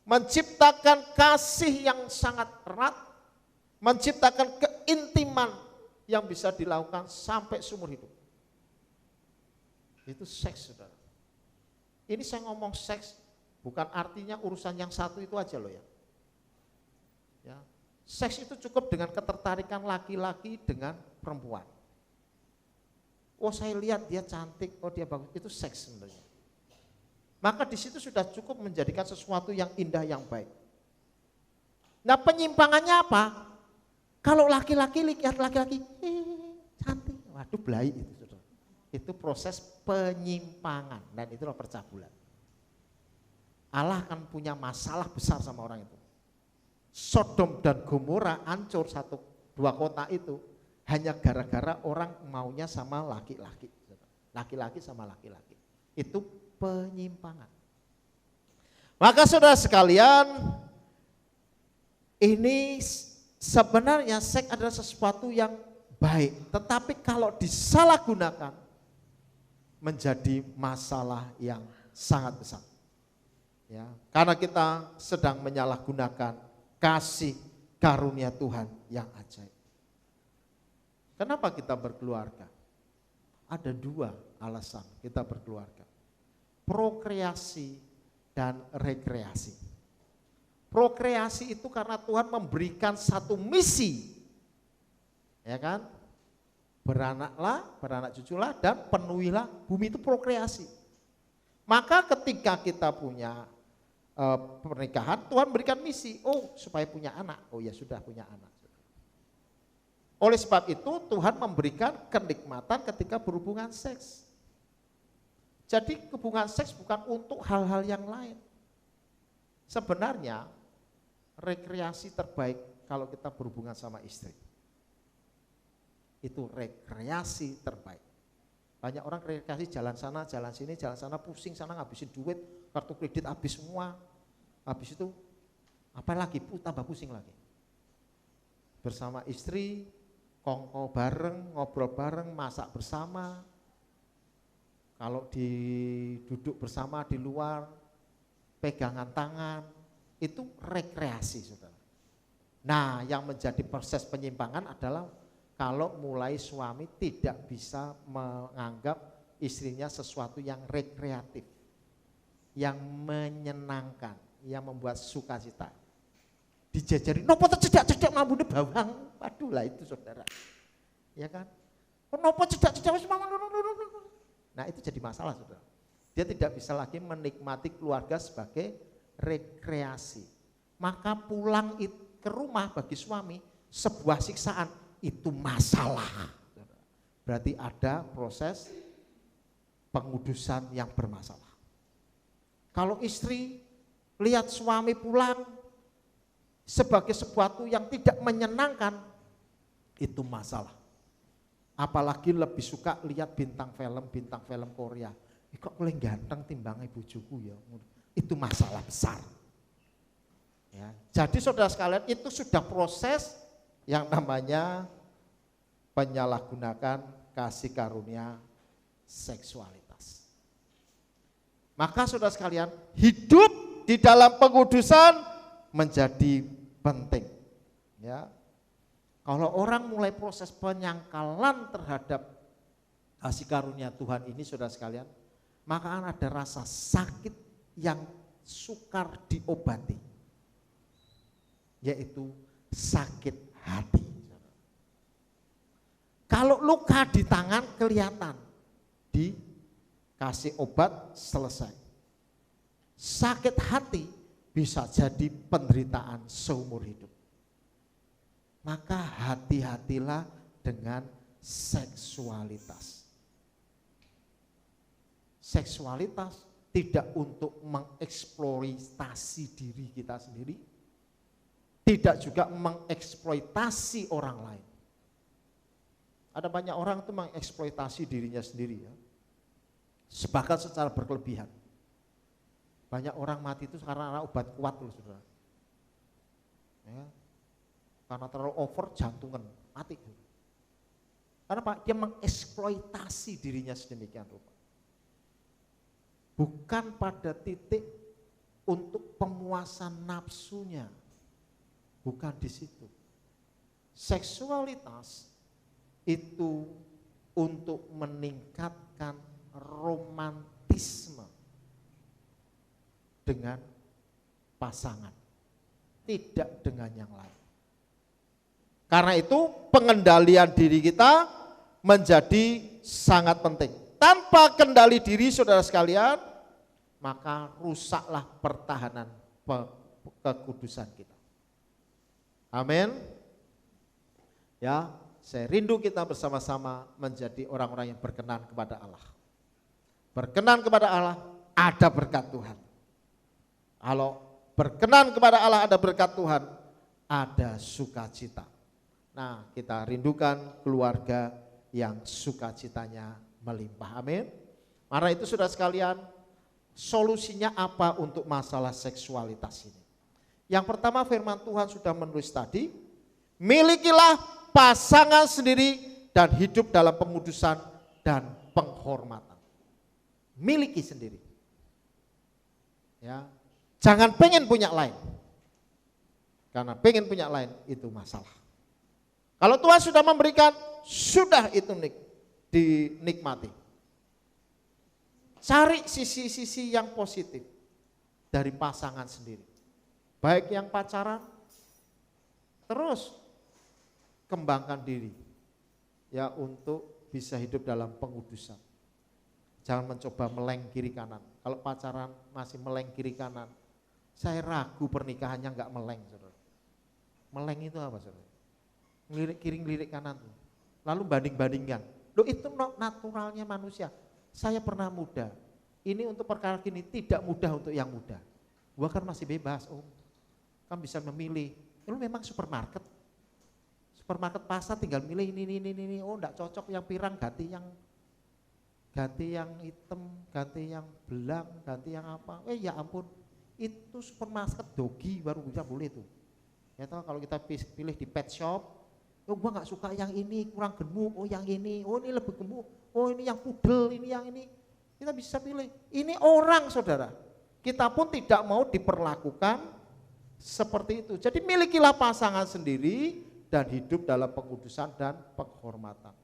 Menciptakan kasih yang sangat erat, menciptakan keintiman yang bisa dilakukan sampai seumur hidup. Itu seks, saudara. Ini saya ngomong seks bukan artinya urusan yang satu itu aja loh ya. Ya, seks itu cukup dengan ketertarikan laki-laki dengan perempuan. Oh, saya lihat dia cantik, oh dia bagus, itu seks sebenarnya. Maka di situ sudah cukup menjadikan sesuatu yang indah, yang baik. Nah, penyimpangannya apa? Kalau laki-laki lihat laki-laki cantik, waduh belai itu, saudara. Itu proses penyimpangan dan itulah percabulan. Allah akan punya masalah besar sama orang itu. Sodom dan Gomora hancur 1-2 kota itu hanya gara-gara orang maunya sama laki-laki. Laki-laki sama laki-laki. Itu penyimpangan. Maka saudara sekalian, ini sebenarnya seks adalah sesuatu yang baik, tetapi kalau disalahgunakan menjadi masalah yang sangat besar. Ya, karena kita sedang menyalahgunakan kasih karunia Tuhan yang ajaib. Kenapa kita berkeluarga? Ada 2 alasan kita berkeluarga. Prokreasi dan rekreasi. Prokreasi itu karena Tuhan memberikan satu misi, ya kan? Beranaklah, beranak cuculah, dan penuhilah bumi, itu prokreasi. Maka ketika kita punya pernikahan, Tuhan berikan misi, supaya punya anak. Oh ya sudah, punya anak. Oleh sebab itu Tuhan memberikan kenikmatan ketika berhubungan seks. Jadi hubungan seks bukan untuk hal-hal yang lain. Sebenarnya rekreasi terbaik kalau kita berhubungan sama istri. Itu rekreasi terbaik. Banyak orang rekreasi jalan sana, jalan sini, jalan sana, pusing sana, ngabisin duit, kartu kredit habis semua. Habis itu apa lagi? Tambah pusing lagi. Bersama istri, kongko bareng, ngobrol bareng, masak bersama. Kalau duduk bersama di luar, pegangan tangan, itu rekreasi, saudara. Nah, yang menjadi proses penyimpangan adalah kalau mulai suami tidak bisa menganggap istrinya sesuatu yang rekreatif, yang menyenangkan, yang membuat sukacita. Dijajari, nopo cedak-cedak mambune bawang, waduh lah itu saudara. Ya kan? Nopo cedak-cedak wis mawon. Nah itu jadi masalah saudara. Dia tidak bisa lagi menikmati keluarga sebagai rekreasi. Maka pulang ke rumah bagi suami sebuah siksaan, itu masalah. Berarti ada proses pengudusan yang bermasalah. Kalau istri lihat suami pulang sebagai sesuatu yang tidak menyenangkan, itu masalah. Apalagi lebih suka lihat bintang film Korea. Kok boleh ganteng timbangnya bojoku ya. Itu masalah besar. Ya, jadi saudara sekalian, itu sudah proses yang namanya penyalahgunakan kasih karunia seksualitas. Maka saudara sekalian, hidup di dalam pengudusan menjadi penting. Ya. Kalau orang mulai proses penyangkalan terhadap kasih karunia Tuhan ini saudara sekalian, maka ada rasa sakit yang sukar diobati, yaitu sakit hati. Kalau luka di tangan kelihatan, dikasih obat selesai. Sakit hati bisa jadi penderitaan seumur hidup. Maka hati-hatilah dengan seksualitas. Seksualitas tidak untuk mengeksploitasi diri kita sendiri, tidak juga mengeksploitasi orang lain. Ada banyak orang itu mengeksploitasi dirinya sendiri ya, bahkan secara berkelebihan. Banyak orang mati itu karena obat kuat loh saudara. Ya, karena terlalu over jantungan mati. Karena Pak, dia mengeksploitasi dirinya sedemikian rupa. Bukan pada titik untuk pemuasan nafsunya. Bukan di situ. Seksualitas itu untuk meningkatkan romantisme dengan pasangan, tidak dengan yang lain. Karena itu pengendalian diri kita menjadi sangat penting. Tanpa kendali diri saudara sekalian, maka rusaklah pertahanan kekudusan kita. Amin. Ya, saya rindu kita bersama-sama menjadi orang-orang yang berkenan kepada Allah. Berkenan kepada Allah, ada berkat Tuhan. Kalau berkenan kepada Allah ada berkat Tuhan, ada sukacita. Nah, kita rindukan keluarga yang sukacitanya melimpah. Amin. Karena itu saudara sekalian, solusinya apa untuk masalah seksualitas ini? Yang pertama firman Tuhan sudah menulis tadi, milikilah pasangan sendiri dan hidup dalam pengudusan dan penghormatan. Miliki sendiri. Ya, jangan pengen punya lain. Karena pengen punya lain itu masalah. Kalau Tuhan sudah memberikan, sudah itu dinikmati. Cari sisi-sisi yang positif dari pasangan sendiri. Baik yang pacaran, terus kembangkan diri. ya untuk bisa hidup dalam pengudusan. Jangan mencoba meleng kiri kanan. Kalau pacaran masih meleng kiri kanan, saya ragu pernikahannya enggak meleng, saudara. Meleng itu apa, saudara? Ngelirik kiri, ngelirik kanan. Lalu banding-bandingkan. Loh, itu naturalnya manusia. Saya pernah muda. Ini untuk perkara gini tidak mudah untuk yang muda. Gua kan masih bebas, Om. Kan bisa memilih. Lu memang supermarket pasar tinggal milih ini. Oh, enggak cocok yang pirang, ganti yang hitam, ganti yang belang, ganti yang apa. Ya ampun, itu supermarket dogi baru bisa boleh tuh. Ya toh, kalau kita pilih di pet shop, oh gua nggak suka yang ini, kurang gemuk, oh yang ini, oh ini lebih gemuk, oh ini yang pudel, ini yang ini. Kita bisa pilih. Ini orang, saudara. Kita pun tidak mau diperlakukan seperti itu. Jadi milikilah pasangan sendiri dan hidup dalam pengudusan dan penghormatan.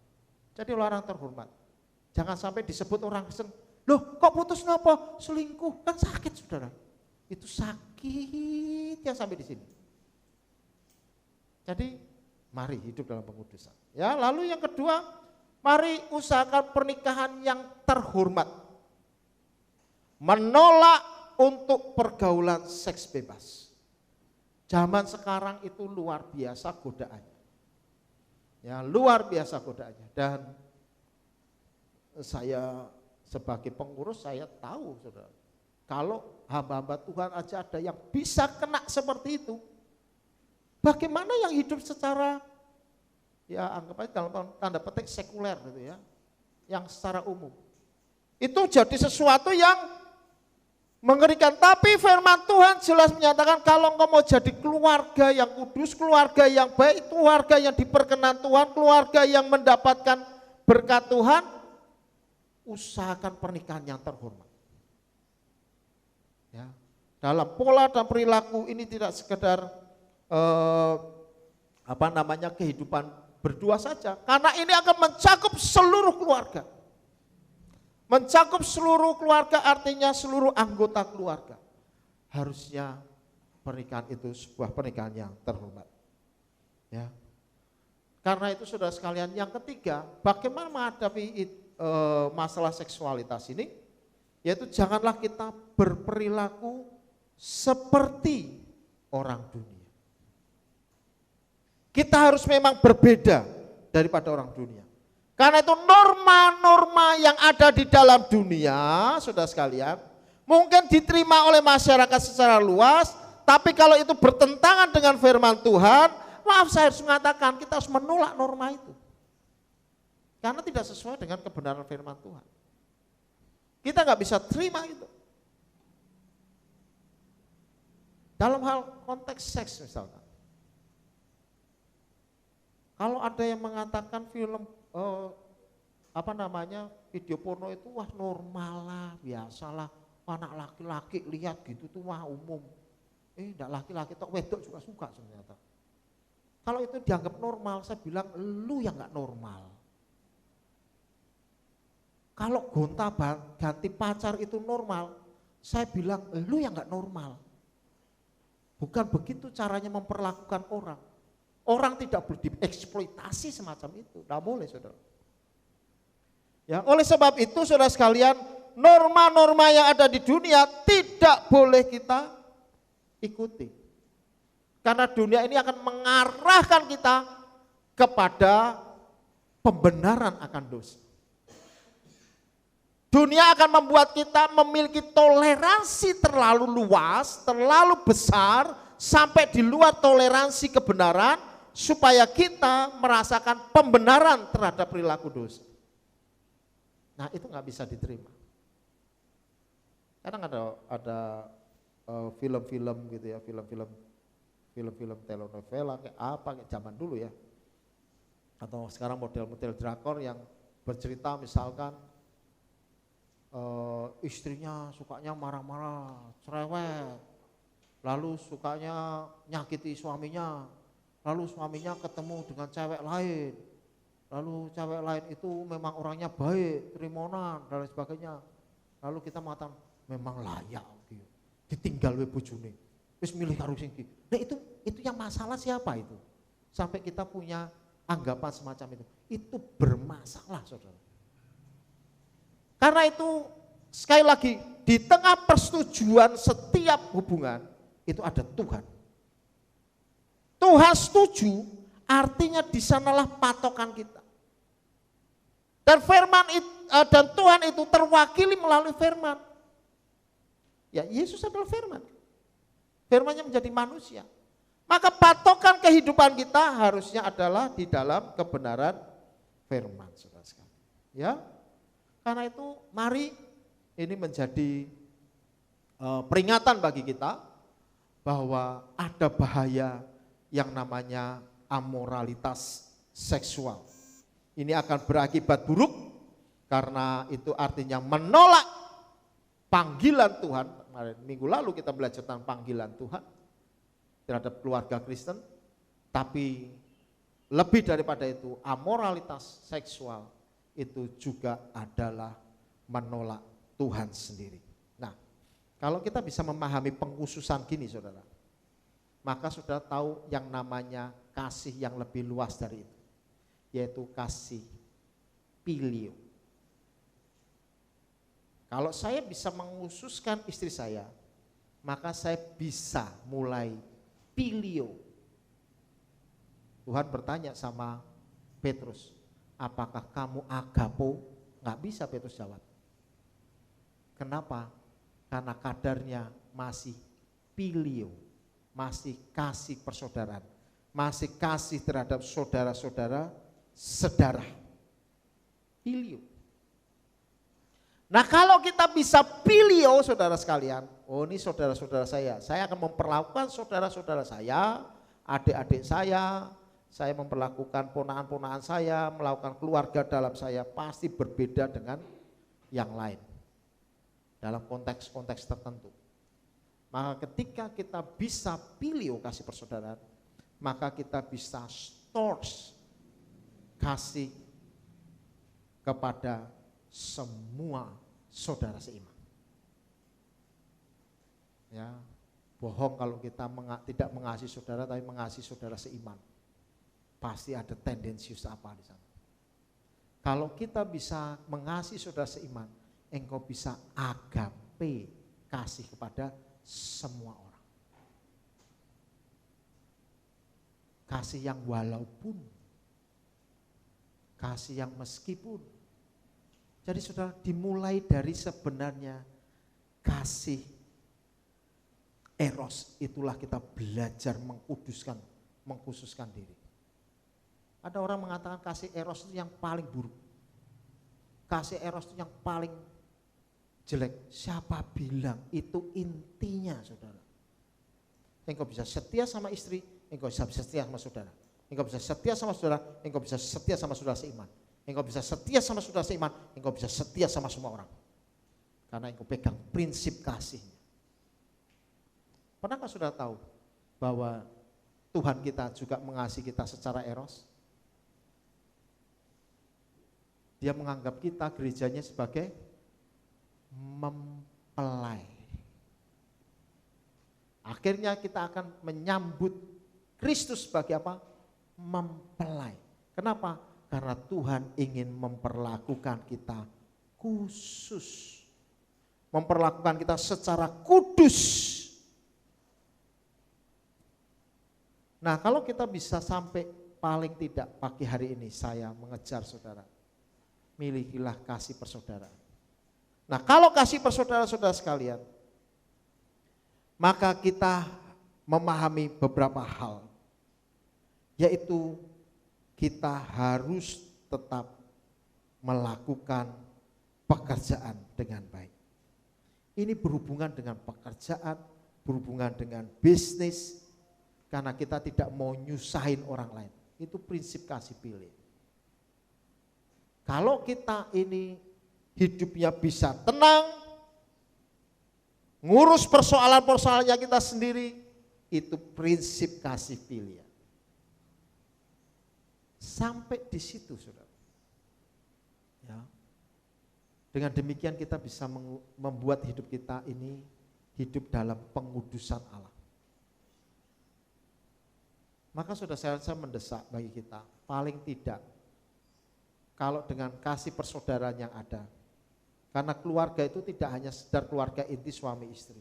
Jadi orang terhormat. Jangan sampai disebut orang Kristen, loh kok putus napa? Selingkuh, kan sakit, saudara. Itu sakit yang sampai di sini. Jadi mari hidup dalam pengudusan. Ya, lalu yang kedua, mari usahakan pernikahan yang terhormat. Menolak untuk pergaulan seks bebas. Zaman sekarang itu luar biasa godaannya. Ya, luar biasa godaannya. Dan saya sebagai pengurus saya tahu, saudara, kalau hamba-hamba Tuhan aja ada yang bisa kena seperti itu, bagaimana yang hidup secara, ya anggap aja dalam tanda petik sekuler gitu ya, yang secara umum. Itu jadi sesuatu yang mengerikan. Tapi firman Tuhan jelas menyatakan kalau engkau mau jadi keluarga yang kudus, keluarga yang baik, keluarga yang diperkenan Tuhan, keluarga yang mendapatkan berkat Tuhan, usahakan pernikahan yang terhormat. Ya, dalam pola dan perilaku ini tidak sekedar kehidupan berdua saja, karena ini akan mencakup seluruh keluarga. Mencakup seluruh keluarga artinya seluruh anggota keluarga. Harusnya pernikahan itu sebuah pernikahan yang terhormat. Ya. Karena itu saudara sekalian, yang ketiga, bagaimana menghadapi masalah seksualitas ini, yaitu janganlah kita berperilaku seperti orang dunia. Kita harus memang berbeda daripada orang dunia. Karena itu norma-norma yang ada di dalam dunia, saudara sekalian, mungkin diterima oleh masyarakat secara luas, tapi kalau itu bertentangan dengan firman Tuhan, maaf saya harus mengatakan kita harus menolak norma itu. Karena tidak sesuai dengan kebenaran firman Tuhan. Kita nggak bisa terima itu. Dalam hal konteks seks misalkan. Kalau ada yang mengatakan film video porno itu wah normal lah, biasalah, anak laki-laki lihat gitu tuh wah umum. Enggak, laki-laki tok wedok juga suka ternyata. Kalau itu dianggap normal, saya bilang lu yang nggak normal. Kalau gonta ganti pacar itu normal, saya bilang lu yang nggak normal. Bukan begitu caranya memperlakukan orang. Orang tidak boleh dieksploitasi semacam itu, tidak boleh, saudara. Ya, oleh sebab itu saudara sekalian, norma-norma yang ada di dunia tidak boleh kita ikuti. Karena dunia ini akan mengarahkan kita kepada pembenaran akan dosa. Dunia akan membuat kita memiliki toleransi terlalu luas, terlalu besar, sampai di luar toleransi kebenaran, supaya kita merasakan pembenaran terhadap perilaku dosa. Nah itu nggak bisa diterima. Kadang ada film-film gitu ya, film-film telenovela kayak apa, kayak zaman dulu ya. Atau sekarang model-model drakor yang bercerita misalkan istrinya sukanya marah-marah, cerewet, lalu sukanya nyakiti suaminya, lalu suaminya ketemu dengan cewek lain, lalu cewek lain itu memang orangnya baik, trimonan dan lain sebagainya, lalu kita mengatakan memang layak gitu, ditinggal we bojone, wis milih karo sing iki. Nah itu yang masalah siapa itu? Sampai kita punya anggapan semacam itu bermasalah, saudara. Karena itu sekali lagi di tengah persetujuan setiap hubungan itu ada Tuhan. Tuhan setuju, artinya di sanalah patokan kita. Dan dan Tuhan itu terwakili melalui firman. Ya, Yesus adalah firman. Firman-Nya menjadi manusia. Maka patokan kehidupan kita harusnya adalah di dalam kebenaran firman, saudara sekalian. Ya, karena itu mari ini menjadi peringatan bagi kita bahwa ada bahaya yang namanya amoralitas seksual. Ini akan berakibat buruk karena itu artinya menolak panggilan Tuhan. Minggu lalu kita belajar tentang panggilan Tuhan terhadap keluarga Kristen, tapi lebih daripada itu amoralitas seksual itu juga adalah menolak Tuhan sendiri. Nah, kalau kita bisa memahami pengkhususan gini, saudara, maka saudara tahu yang namanya kasih yang lebih luas dari itu, yaitu kasih filio. Kalau saya bisa mengkhususkan istri saya, maka saya bisa mulai filio. Tuhan bertanya sama Petrus, apakah kamu agapo? Nggak bisa Petrus jawab. Kenapa? Karena kadarnya masih filio, masih kasih persaudaraan, masih kasih terhadap saudara-saudara sedarah. Filio. Nah, kalau kita bisa filio, saudara sekalian, oh ini saudara-saudara saya akan memperlakukan saudara-saudara saya, adik-adik saya memperlakukan ponakan-ponakan saya, melakukan keluarga dalam saya pasti berbeda dengan yang lain dalam konteks-konteks tertentu. Maka ketika kita bisa filio kasih persaudaraan, maka kita bisa stores kasih kepada semua saudara seiman. Ya, bohong kalau kita tidak mengasihi saudara tapi mengasihi saudara seiman. Pasti ada tendensius apa di sana. Kalau kita bisa mengasihi saudara seiman, engkau bisa agape, kasih kepada semua orang. Kasih yang walaupun, kasih yang meskipun. Jadi saudara, dimulai dari sebenarnya kasih eros, itulah kita belajar mengkhususkan diri. Ada orang mengatakan kasih eros itu yang paling buruk. Kasih eros itu yang paling jelek. Siapa bilang itu intinya, saudara? Engkau bisa setia sama istri, engkau bisa setia sama saudara. Engkau bisa setia sama saudara, engkau bisa setia sama saudara seiman. Engkau bisa setia sama saudara seiman, engkau bisa setia sama semua orang. Karena engkau pegang prinsip kasihnya. Pernahkah saudara tahu bahwa Tuhan kita juga mengasihi kita secara eros? Dia menganggap kita gerejanya sebagai mempelai. Akhirnya kita akan menyambut Kristus sebagai apa? Mempelai. Kenapa? Karena Tuhan ingin memperlakukan kita khusus. Memperlakukan kita secara kudus. Nah, kalau kita bisa sampai paling tidak pagi hari ini saya mengejar saudara. Milikilah kasih persaudaraan. Nah, kalau kasih persaudaraan-saudara sekalian, maka kita memahami beberapa hal. Yaitu kita harus tetap melakukan pekerjaan dengan baik. Ini berhubungan dengan pekerjaan, berhubungan dengan bisnis, karena kita tidak mau nyusahin orang lain. Itu prinsip kasih pilih. Kalau kita ini hidupnya bisa tenang, ngurus persoalan-persoalannya kita sendiri, itu prinsip kasih pilih. Sampai di situ, saudara. Ya. Dengan demikian kita bisa membuat hidup kita ini hidup dalam pengudusan Allah. Maka saudara saya mendesak bagi kita, paling tidak kalau dengan kasih persaudaraan yang ada, karena keluarga itu tidak hanya sekedar keluarga inti suami istri,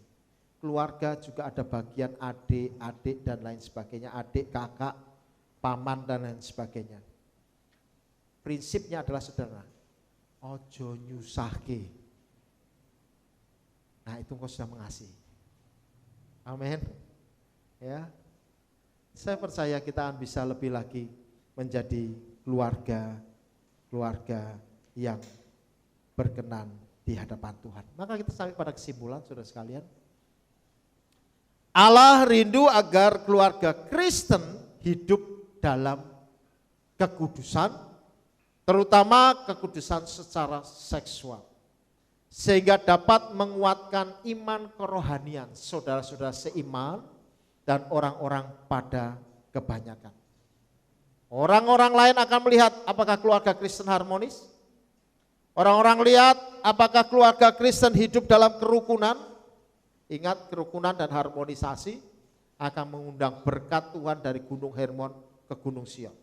keluarga juga ada bagian adik dan lain sebagainya, adik, kakak, paman dan lain sebagainya. Prinsipnya adalah sederhana, ojo nyusahke. Nah itu engkau sudah mengasihi. Amin. Ya, saya percaya kita akan bisa lebih lagi menjadi keluarga yang berkenan di hadapan Tuhan. Maka kita sampai pada kesimpulan, saudara sekalian, Allah rindu agar keluarga Kristen hidup dalam kekudusan, terutama kekudusan secara seksual, sehingga dapat menguatkan iman kerohanian saudara-saudara seiman dan orang-orang pada kebanyakan. Orang-orang lain akan melihat apakah keluarga Kristen harmonis. Orang-orang lihat apakah keluarga Kristen hidup dalam kerukunan. Ingat, kerukunan dan harmonisasi akan mengundang berkat Tuhan dari Gunung Hermon ke Gunung Sion.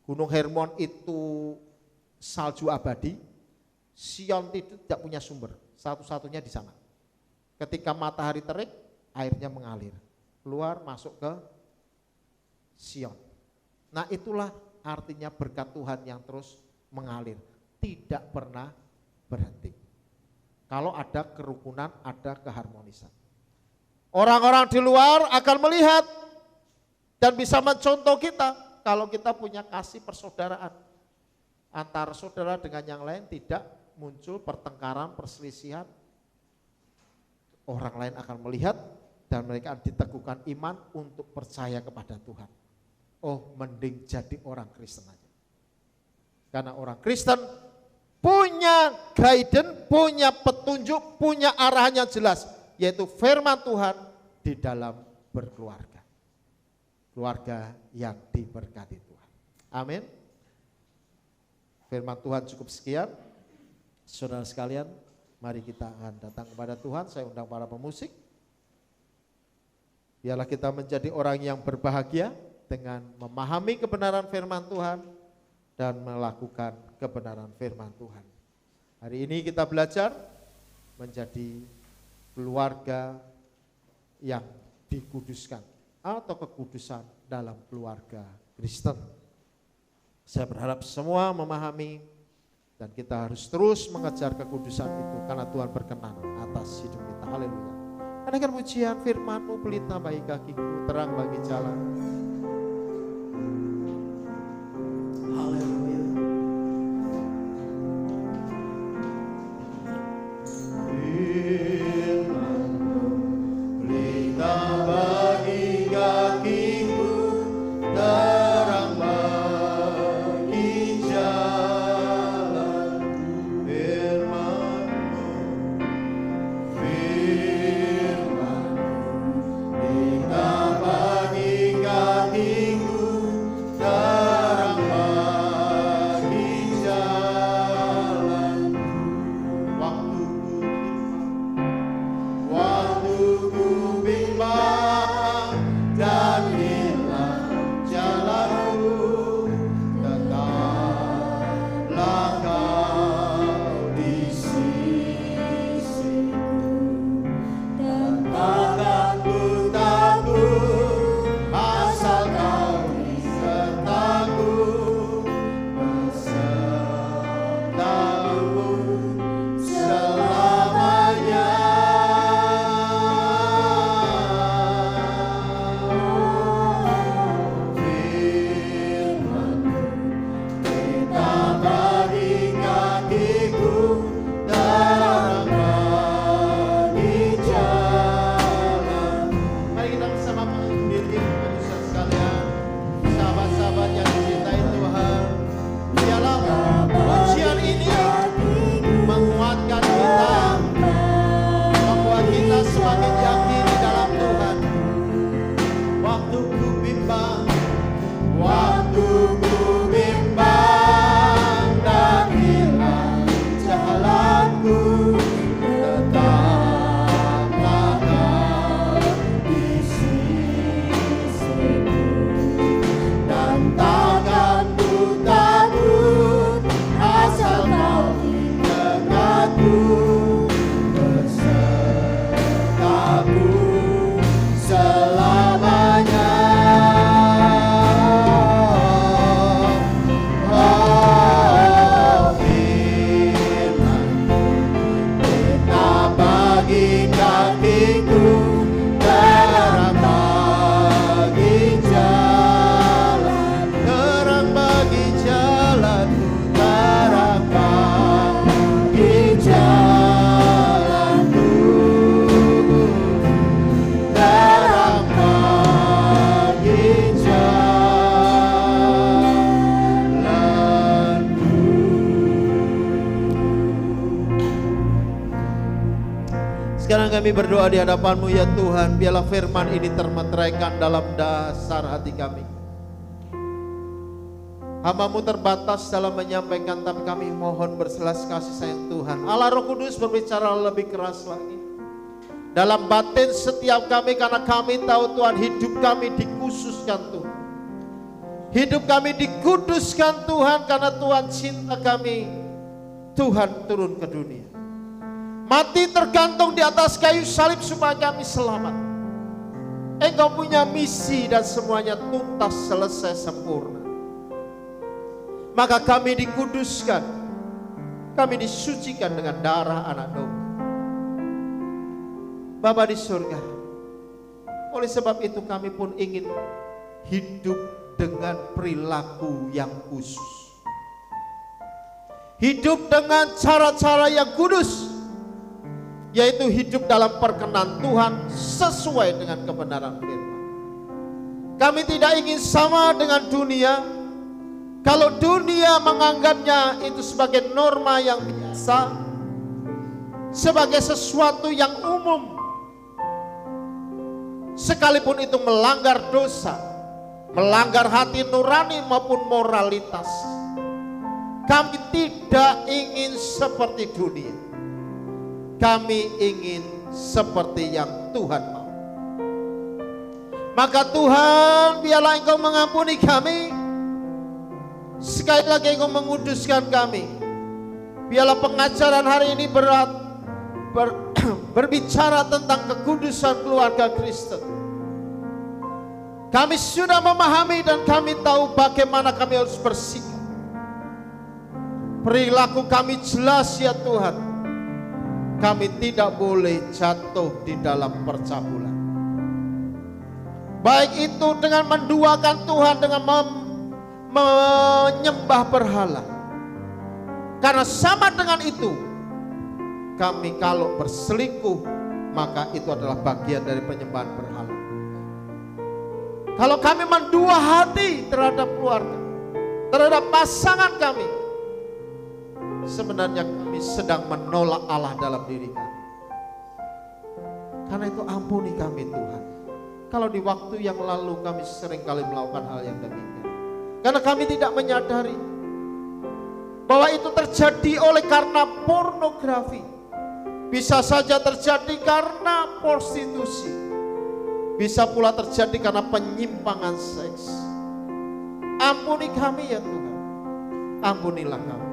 Gunung Hermon itu salju abadi, Sion itu tidak punya sumber, satu-satunya di sana. Ketika matahari terik, airnya mengalir, keluar masuk ke Sion. Nah itulah artinya berkat Tuhan yang terus mengalir, tidak pernah berhenti. Kalau ada kerukunan, ada keharmonisan. Orang-orang di luar akan melihat dan bisa mencontoh kita kalau kita punya kasih persaudaraan. Antara saudara dengan yang lain tidak muncul pertengkaran, perselisihan. Orang lain akan melihat dan mereka akan diteguhkan iman untuk percaya kepada Tuhan. Oh, mending jadi orang Kristen aja. Karena orang Kristen punya guidance, punya petunjuk, punya arahan yang jelas, yaitu firman Tuhan di dalam berkeluarga. Keluarga yang diberkati Tuhan. Amin. Firman Tuhan cukup sekian. Saudara sekalian, mari kita akan datang kepada Tuhan. Saya undang para pemusik. Biarlah kita menjadi orang yang berbahagia dengan memahami kebenaran firman Tuhan dan melakukan kebenaran firman Tuhan. Hari ini kita belajar menjadi keluarga yang dikuduskan atau kekudusan dalam keluarga Kristen. Saya berharap semua memahami dan kita harus terus mengejar kekudusan itu karena Tuhan berkenan atas hidup kita. Haleluya. Adakan pujian firman-Mu, pelita bagi kakiku, terang bagi jalan. Bagi kami berdoa di hadapan-Mu ya Tuhan, biarlah firman ini termeteraikan dalam dasar hati kami. Hamba-Mu terbatas dalam menyampaikan, tapi kami mohon berselas kasih sayang Tuhan. Allah Roh Kudus berbicara lebih keras lagi dalam batin setiap kami, karena kami tahu Tuhan, hidup kami dikhususkan Tuhan. Hidup kami dikuduskan Tuhan, karena Tuhan cinta kami. Tuhan turun ke dunia, mati tergantung di atas kayu salib supaya kami selamat. Engkau punya misi dan semuanya tuntas, selesai, sempurna. Maka kami dikuduskan, kami disucikan dengan darah anak domba. Bapa di surga, oleh sebab itu kami pun ingin hidup dengan perilaku yang khusus. Hidup dengan cara-cara yang kudus, yaitu hidup dalam perkenan Tuhan sesuai dengan kebenaran firman. Kami tidak ingin sama dengan dunia. Kalau dunia menganggapnya itu sebagai norma yang biasa, sebagai sesuatu yang umum, sekalipun itu melanggar dosa, melanggar hati nurani maupun moralitas, kami tidak ingin seperti dunia. Kami ingin seperti yang Tuhan mau. Maka Tuhan, biarlah Engkau mengampuni kami. Sekali lagi Engkau menguduskan kami. Biarlah pengajaran hari ini berbicara tentang kekudusan keluarga Kristen. Kami sudah memahami dan kami tahu bagaimana kami harus bersikap. Perilaku kami jelas ya Tuhan. Kami tidak boleh jatuh di dalam percabulan. Baik itu dengan menduakan Tuhan, dengan menyembah berhala. Karena sama dengan itu, kami kalau berselingkuh, maka itu adalah bagian dari penyembahan berhala. Kalau kami mendua hati terhadap keluarga, terhadap pasangan kami, sebenarnya kami sedang menolak Allah dalam diri kami. Karena itu ampuni kami Tuhan, kalau di waktu yang lalu kami seringkali melakukan hal yang demikian. Karena kami tidak menyadari bahwa itu terjadi oleh karena pornografi. Bisa saja terjadi karena prostitusi. Bisa pula terjadi karena penyimpangan seks. Ampuni kami ya Tuhan. Ampunilah kami.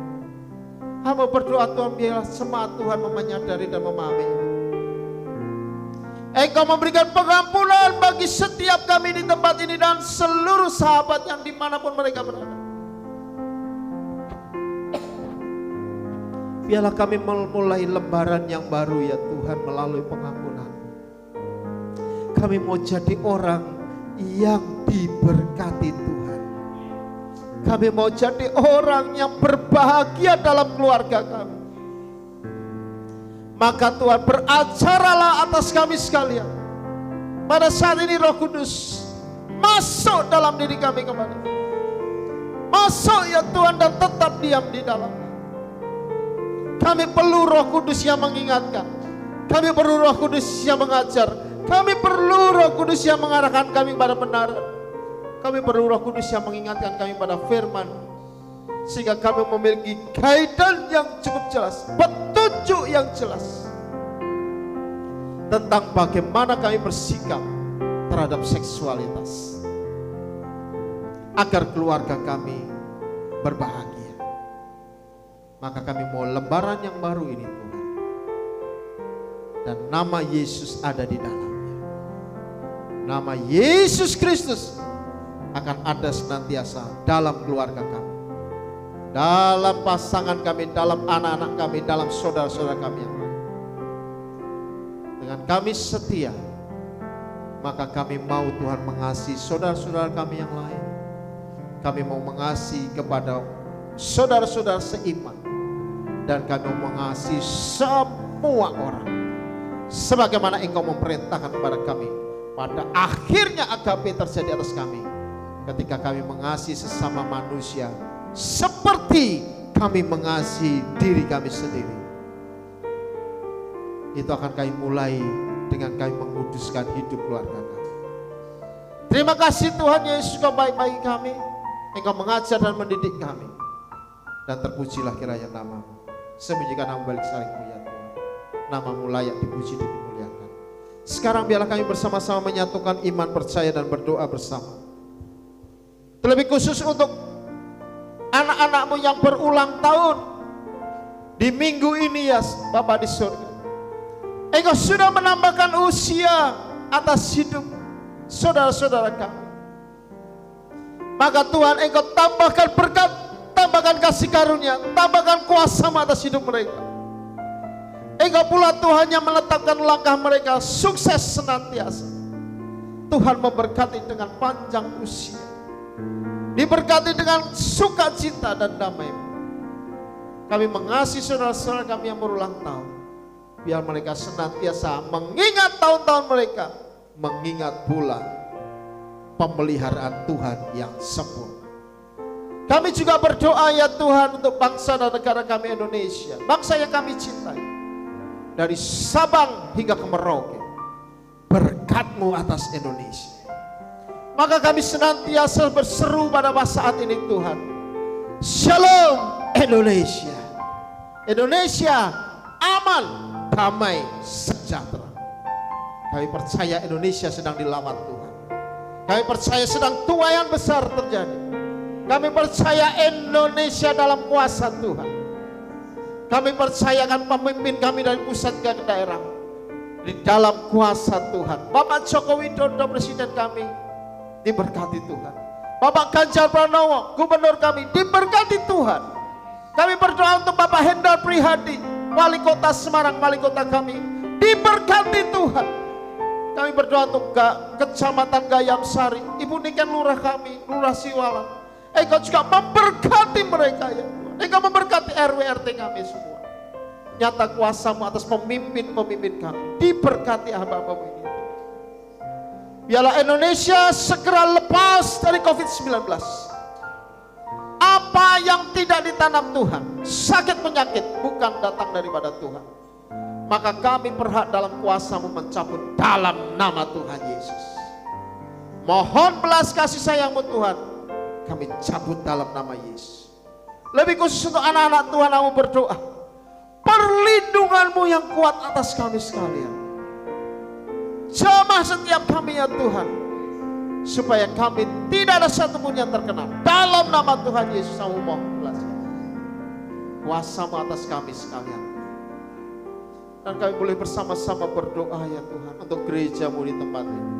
Hamba berdoa Tuhan, biarlah semangat Tuhan menyadari dan memahami itu. Engkau memberikan pengampunan bagi setiap kami di tempat ini dan seluruh sahabat yang dimanapun mereka berada. Biarlah kami memulai lembaran yang baru ya Tuhan melalui pengampunan. Kami mau jadi orang yang diberkati Tuhan. Kami mau jadi orang yang berbahagia dalam keluarga kami. Maka Tuhan, beracaralah atas kami sekalian. Pada saat ini Roh Kudus masuk dalam diri kami kembali. Masuk ya Tuhan dan tetap diam di dalam. Kami perlu Roh Kudus yang mengingatkan. Kami perlu Roh Kudus yang mengajar. Kami perlu Roh Kudus yang mengarahkan kami pada kebenaran. Kami perlu Roh Kudus yang mengingatkan kami pada firman, sehingga kami memiliki guidance yang cukup jelas, petunjuk yang jelas tentang bagaimana kami bersikap terhadap seksualitas, agar keluarga kami berbahagia. Maka kami mau lembaran yang baru ini Tuhan, dan nama Yesus ada di dalamnya. Nama Yesus Kristus akan ada senantiasa dalam keluarga kami, dalam pasangan kami, dalam anak-anak kami, dalam saudara-saudara kami yang lain. Dengan kami setia, maka kami mau Tuhan mengasihi saudara-saudara kami yang lain. Kami mau mengasihi kepada saudara-saudara seiman, dan kami mau mengasihi semua orang sebagaimana Engkau memerintahkan kepada kami. Pada akhirnya agape terjadi atas kami ketika kami mengasihi sesama manusia seperti kami mengasihi diri kami sendiri. itu akan kami mulai dengan kami menguduskan hidup keluarga kami. Terima kasih Tuhan Yesus, Engkau baik bagi kami. Engkau mengajar dan mendidik kami. Dan terpujilah kiranya nama-Mu. Sembunyikan nama balik saling mulia Tuhan. Nama-Mu layak dipuji dan dimuliakan. Sekarang biarlah kami bersama-sama menyatukan iman, percaya dan berdoa bersama. Terlebih khusus untuk anak-anak-Mu yang berulang tahun di minggu ini ya Bapa di surga. Engkau sudah menambahkan usia atas hidup saudara-saudara kami. Maka Tuhan, Engkau tambahkan berkat, tambahkan kasih karunia, tambahkan kuasa-Mu atas hidup mereka. Engkau pula Tuhan yang meletakkan langkah mereka sukses senantiasa. Tuhan memberkati dengan panjang usia, diberkati dengan sukacita dan damai. Kami mengasihi saudara-saudara kami yang berulang tahun. Biar mereka senantiasa mengingat tahun-tahun mereka, mengingat pula pemeliharaan Tuhan yang sempurna. Kami juga berdoa ya Tuhan untuk bangsa dan negara kami Indonesia, bangsa yang kami cintai. Dari Sabang hingga ke Merauke, berkat-Mu atas Indonesia. Maka kami senantiasa berseru pada saat ini Tuhan, Shalom Indonesia. Indonesia aman, damai, sejahtera. Kami percaya Indonesia sedang dilawan Tuhan. Kami percaya sedang tuaian besar terjadi. Kami percaya Indonesia dalam kuasa Tuhan. Kami percayakan pemimpin kami dari pusat ke daerah di dalam kuasa Tuhan. Bapak Joko Widodo presiden kami diberkati Tuhan. Bapak Ganjar Pranowo gubernur kami diberkati Tuhan. Kami berdoa untuk Bapak Hendar Prihadi wali kota Semarang, wali kota kami diberkati Tuhan. Kami berdoa untuk Kecamatan Gayam Sari, Ibu Niken lurah kami, Lurah Siwalan. Engkau juga memberkati mereka ya Tuhan. Engkau memberkati RW RT kami semua. Nyata kuasa-Mu atas pemimpin-pemimpin kami. Diberkati hamba-Mu ini. Biarlah Indonesia segera lepas dari COVID-19. Apa yang tidak ditanam Tuhan, sakit penyakit bukan datang daripada Tuhan. Maka kami berhak dalam kuasa-Mu mencabut dalam nama Tuhan Yesus. Mohon belas kasih sayang-Mu Tuhan, kami cabut dalam nama Yesus. Lebih khusus untuk anak-anak Tuhan, aku berdoa perlindungan-Mu yang kuat atas kami sekalian. Jamah setiap kami ya Tuhan, supaya kami tidak ada satupun yang terkena. Dalam nama Tuhan Yesus aku mohon belas kuasa-Mu atas kami sekalian. Dan kami boleh bersama-sama berdoa ya Tuhan untuk gereja-Mu di tempat ini.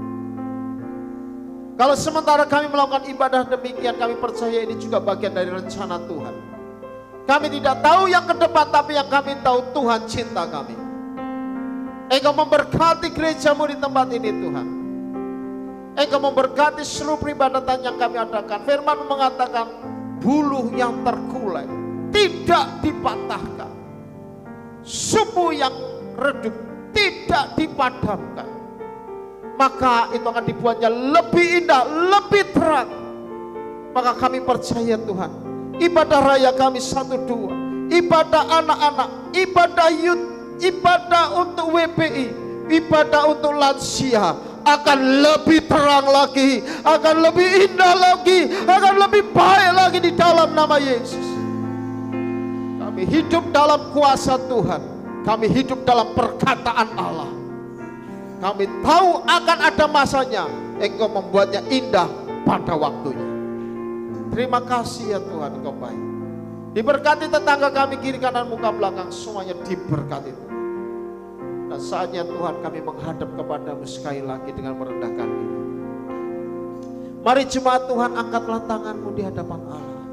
Kalau sementara kami melakukan ibadah demikian, kami percaya ini juga bagian dari rencana Tuhan. Kami tidak tahu yang ke depan, tapi yang kami tahu Tuhan cinta kami. Engkau memberkati gereja-Mu di tempat ini Tuhan. Engkau memberkati seluruh peribadatan yang kami adakan. Firman mengatakan buluh yang terkulai tidak dipatahkan, sumbu yang redup tidak dipadamkan. Maka itu akan dibuatnya lebih indah, lebih terang. Maka kami percaya Tuhan, ibadah raya kami 1-2, ibadah anak-anak, ibadah youth, ibadah untuk WPI, ibadah untuk lansia akan lebih terang lagi, akan lebih indah lagi, akan lebih baik lagi di dalam nama Yesus. Kami hidup dalam kuasa Tuhan, kami hidup dalam perkataan Allah. Kami tahu akan ada masanya, Engkau membuatnya indah pada waktunya. Terima kasih ya Tuhan, Engkau baik. Diberkati tetangga kami kiri kanan muka belakang, semuanya diberkati Tuhan. Dan saatnya Tuhan kami menghadap kepada-Mu sekali lagi dengan merendahkan diri. Mari jemaat Tuhan, angkatlah tangan-Mu di hadapan Allah.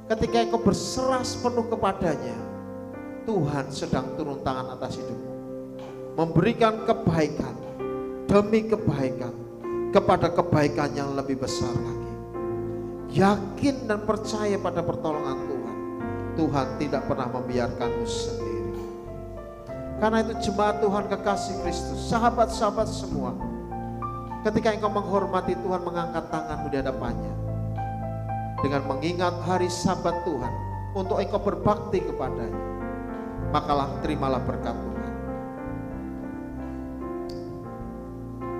Ketika Engkau berserah sepenuh kepadanya, Tuhan sedang turun tangan atas hidupmu, memberikan kebaikan demi kebaikan kepada kebaikan yang lebih besar lagi. Yakin dan percaya pada pertolongan Tuhan. Tuhan tidak pernah membiarkanmu sendiri. Karena itu jemaat Tuhan kekasih Kristus, sahabat-sahabat semua, ketika engkau menghormati Tuhan, mengangkat tanganmu di hadapannya dengan mengingat hari Sabat Tuhan untuk engkau berbakti kepadanya, makalah terimalah berkat Tuhan.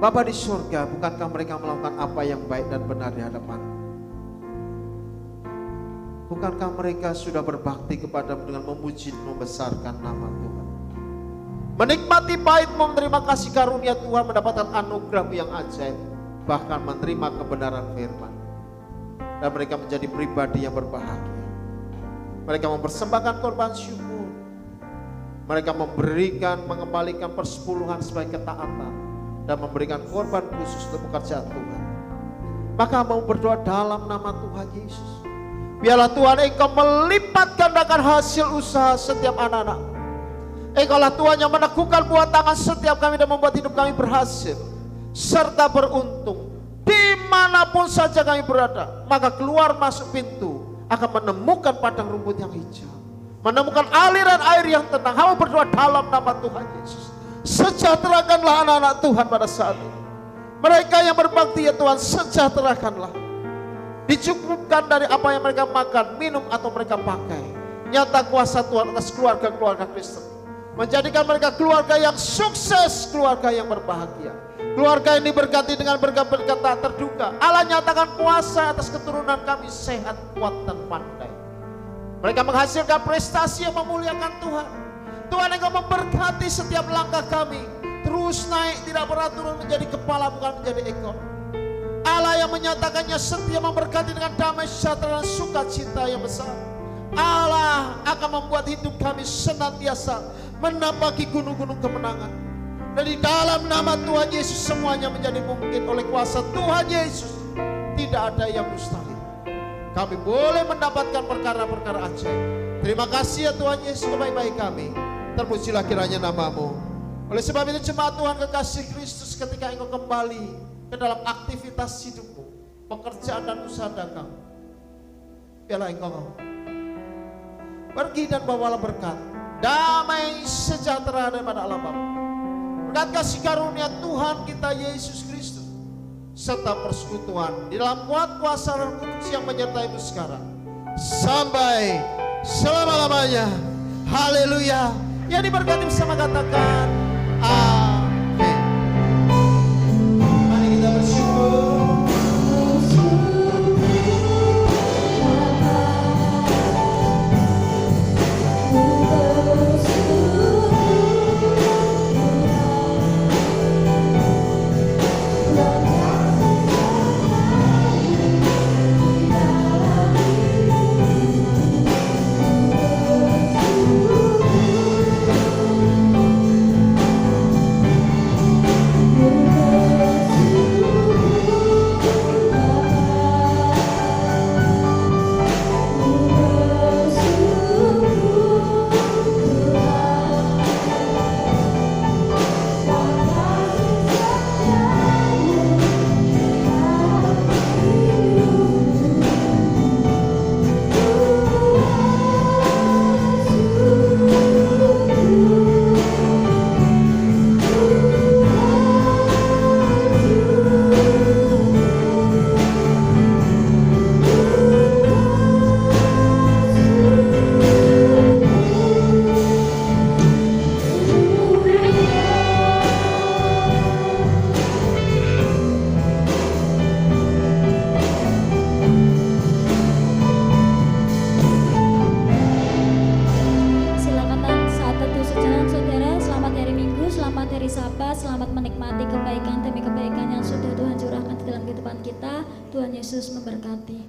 Bapa di surga, bukankah mereka melakukan apa yang baik dan benar di hadapan? Bukankah mereka sudah berbakti kepadamu dengan memuji dan membesarkan nama Tuhan? Menikmati pahitmu, menerima kasih karunia Tuhan, mendapatkan anugerah yang ajaib, bahkan menerima kebenaran firman. Dan mereka menjadi pribadi yang berbahagia. Mereka mempersembahkan korban syukur. Mereka memberikan, mengembalikan persepuluhan sebagai ketaatan dan memberikan korban khusus untuk pekerjaan Tuhan. Maka mau berdoa dalam nama Tuhan Yesus. Biarlah Tuhan Engkau melipat gandakan hasil usaha setiap anak-anak. Engkaulah Tuhan yang meneguhkan buah tangan setiap kami dan membuat hidup kami berhasil serta beruntung. Dimanapun saja kami berada, maka keluar masuk pintu akan menemukan padang rumput yang hijau, menemukan aliran air yang tenang. Hamba berdoa dalam nama Tuhan Yesus, sejahterakanlah anak-anak Tuhan pada saat ini. Mereka yang berbakti ya Tuhan, sejahterakanlah. Dicukupkan dari apa yang mereka makan, minum atau mereka pakai. Nyata kuasa Tuhan atas keluarga-keluarga Kristen, menjadikan mereka keluarga yang sukses, keluarga yang berbahagia. Keluarga ini berganti dengan berkat-berkat tak terduga. Allah nyatakan kuasa atas keturunan kami sehat, kuat dan pandai. Mereka menghasilkan prestasi yang memuliakan Tuhan. Tuhan Engkau memberkati setiap langkah kami, terus naik, tidak pernah turun, menjadi kepala bukan menjadi ekor. Allah yang menyatakannya setia, memberkati dengan damai sejahtera dan sukacita yang besar. Allah akan membuat hidup kami senantiasa menapaki gunung-gunung kemenangan. Dan di dalam nama Tuhan Yesus semuanya menjadi mungkin oleh kuasa Tuhan Yesus. Tidak ada yang mustahil. Kami boleh mendapatkan perkara-perkara ajaib. Terima kasih ya Tuhan Yesus, kebaik-baik kami. Terpujilah kiranya nama-Mu. Oleh sebab itu jemaat Tuhan kekasih Kristus, ketika Engkau kembali ke dalam aktivitas hidupmu, pekerjaan dan usaha dagang, biarlah Engkau pergi dan bawalah berkat, damai sejahtera daripada Allah Bapa, berkat kasih karunia Tuhan kita Yesus Kristus, serta persekutuan di dalam kuat kuasa Roh Kudus yang menyertai-Mu sekarang sampai selama-lamanya. Haleluya. Yang diberkati bersama katakan amin. Mari kita bersyukur. Tuhan Yesus memberkati.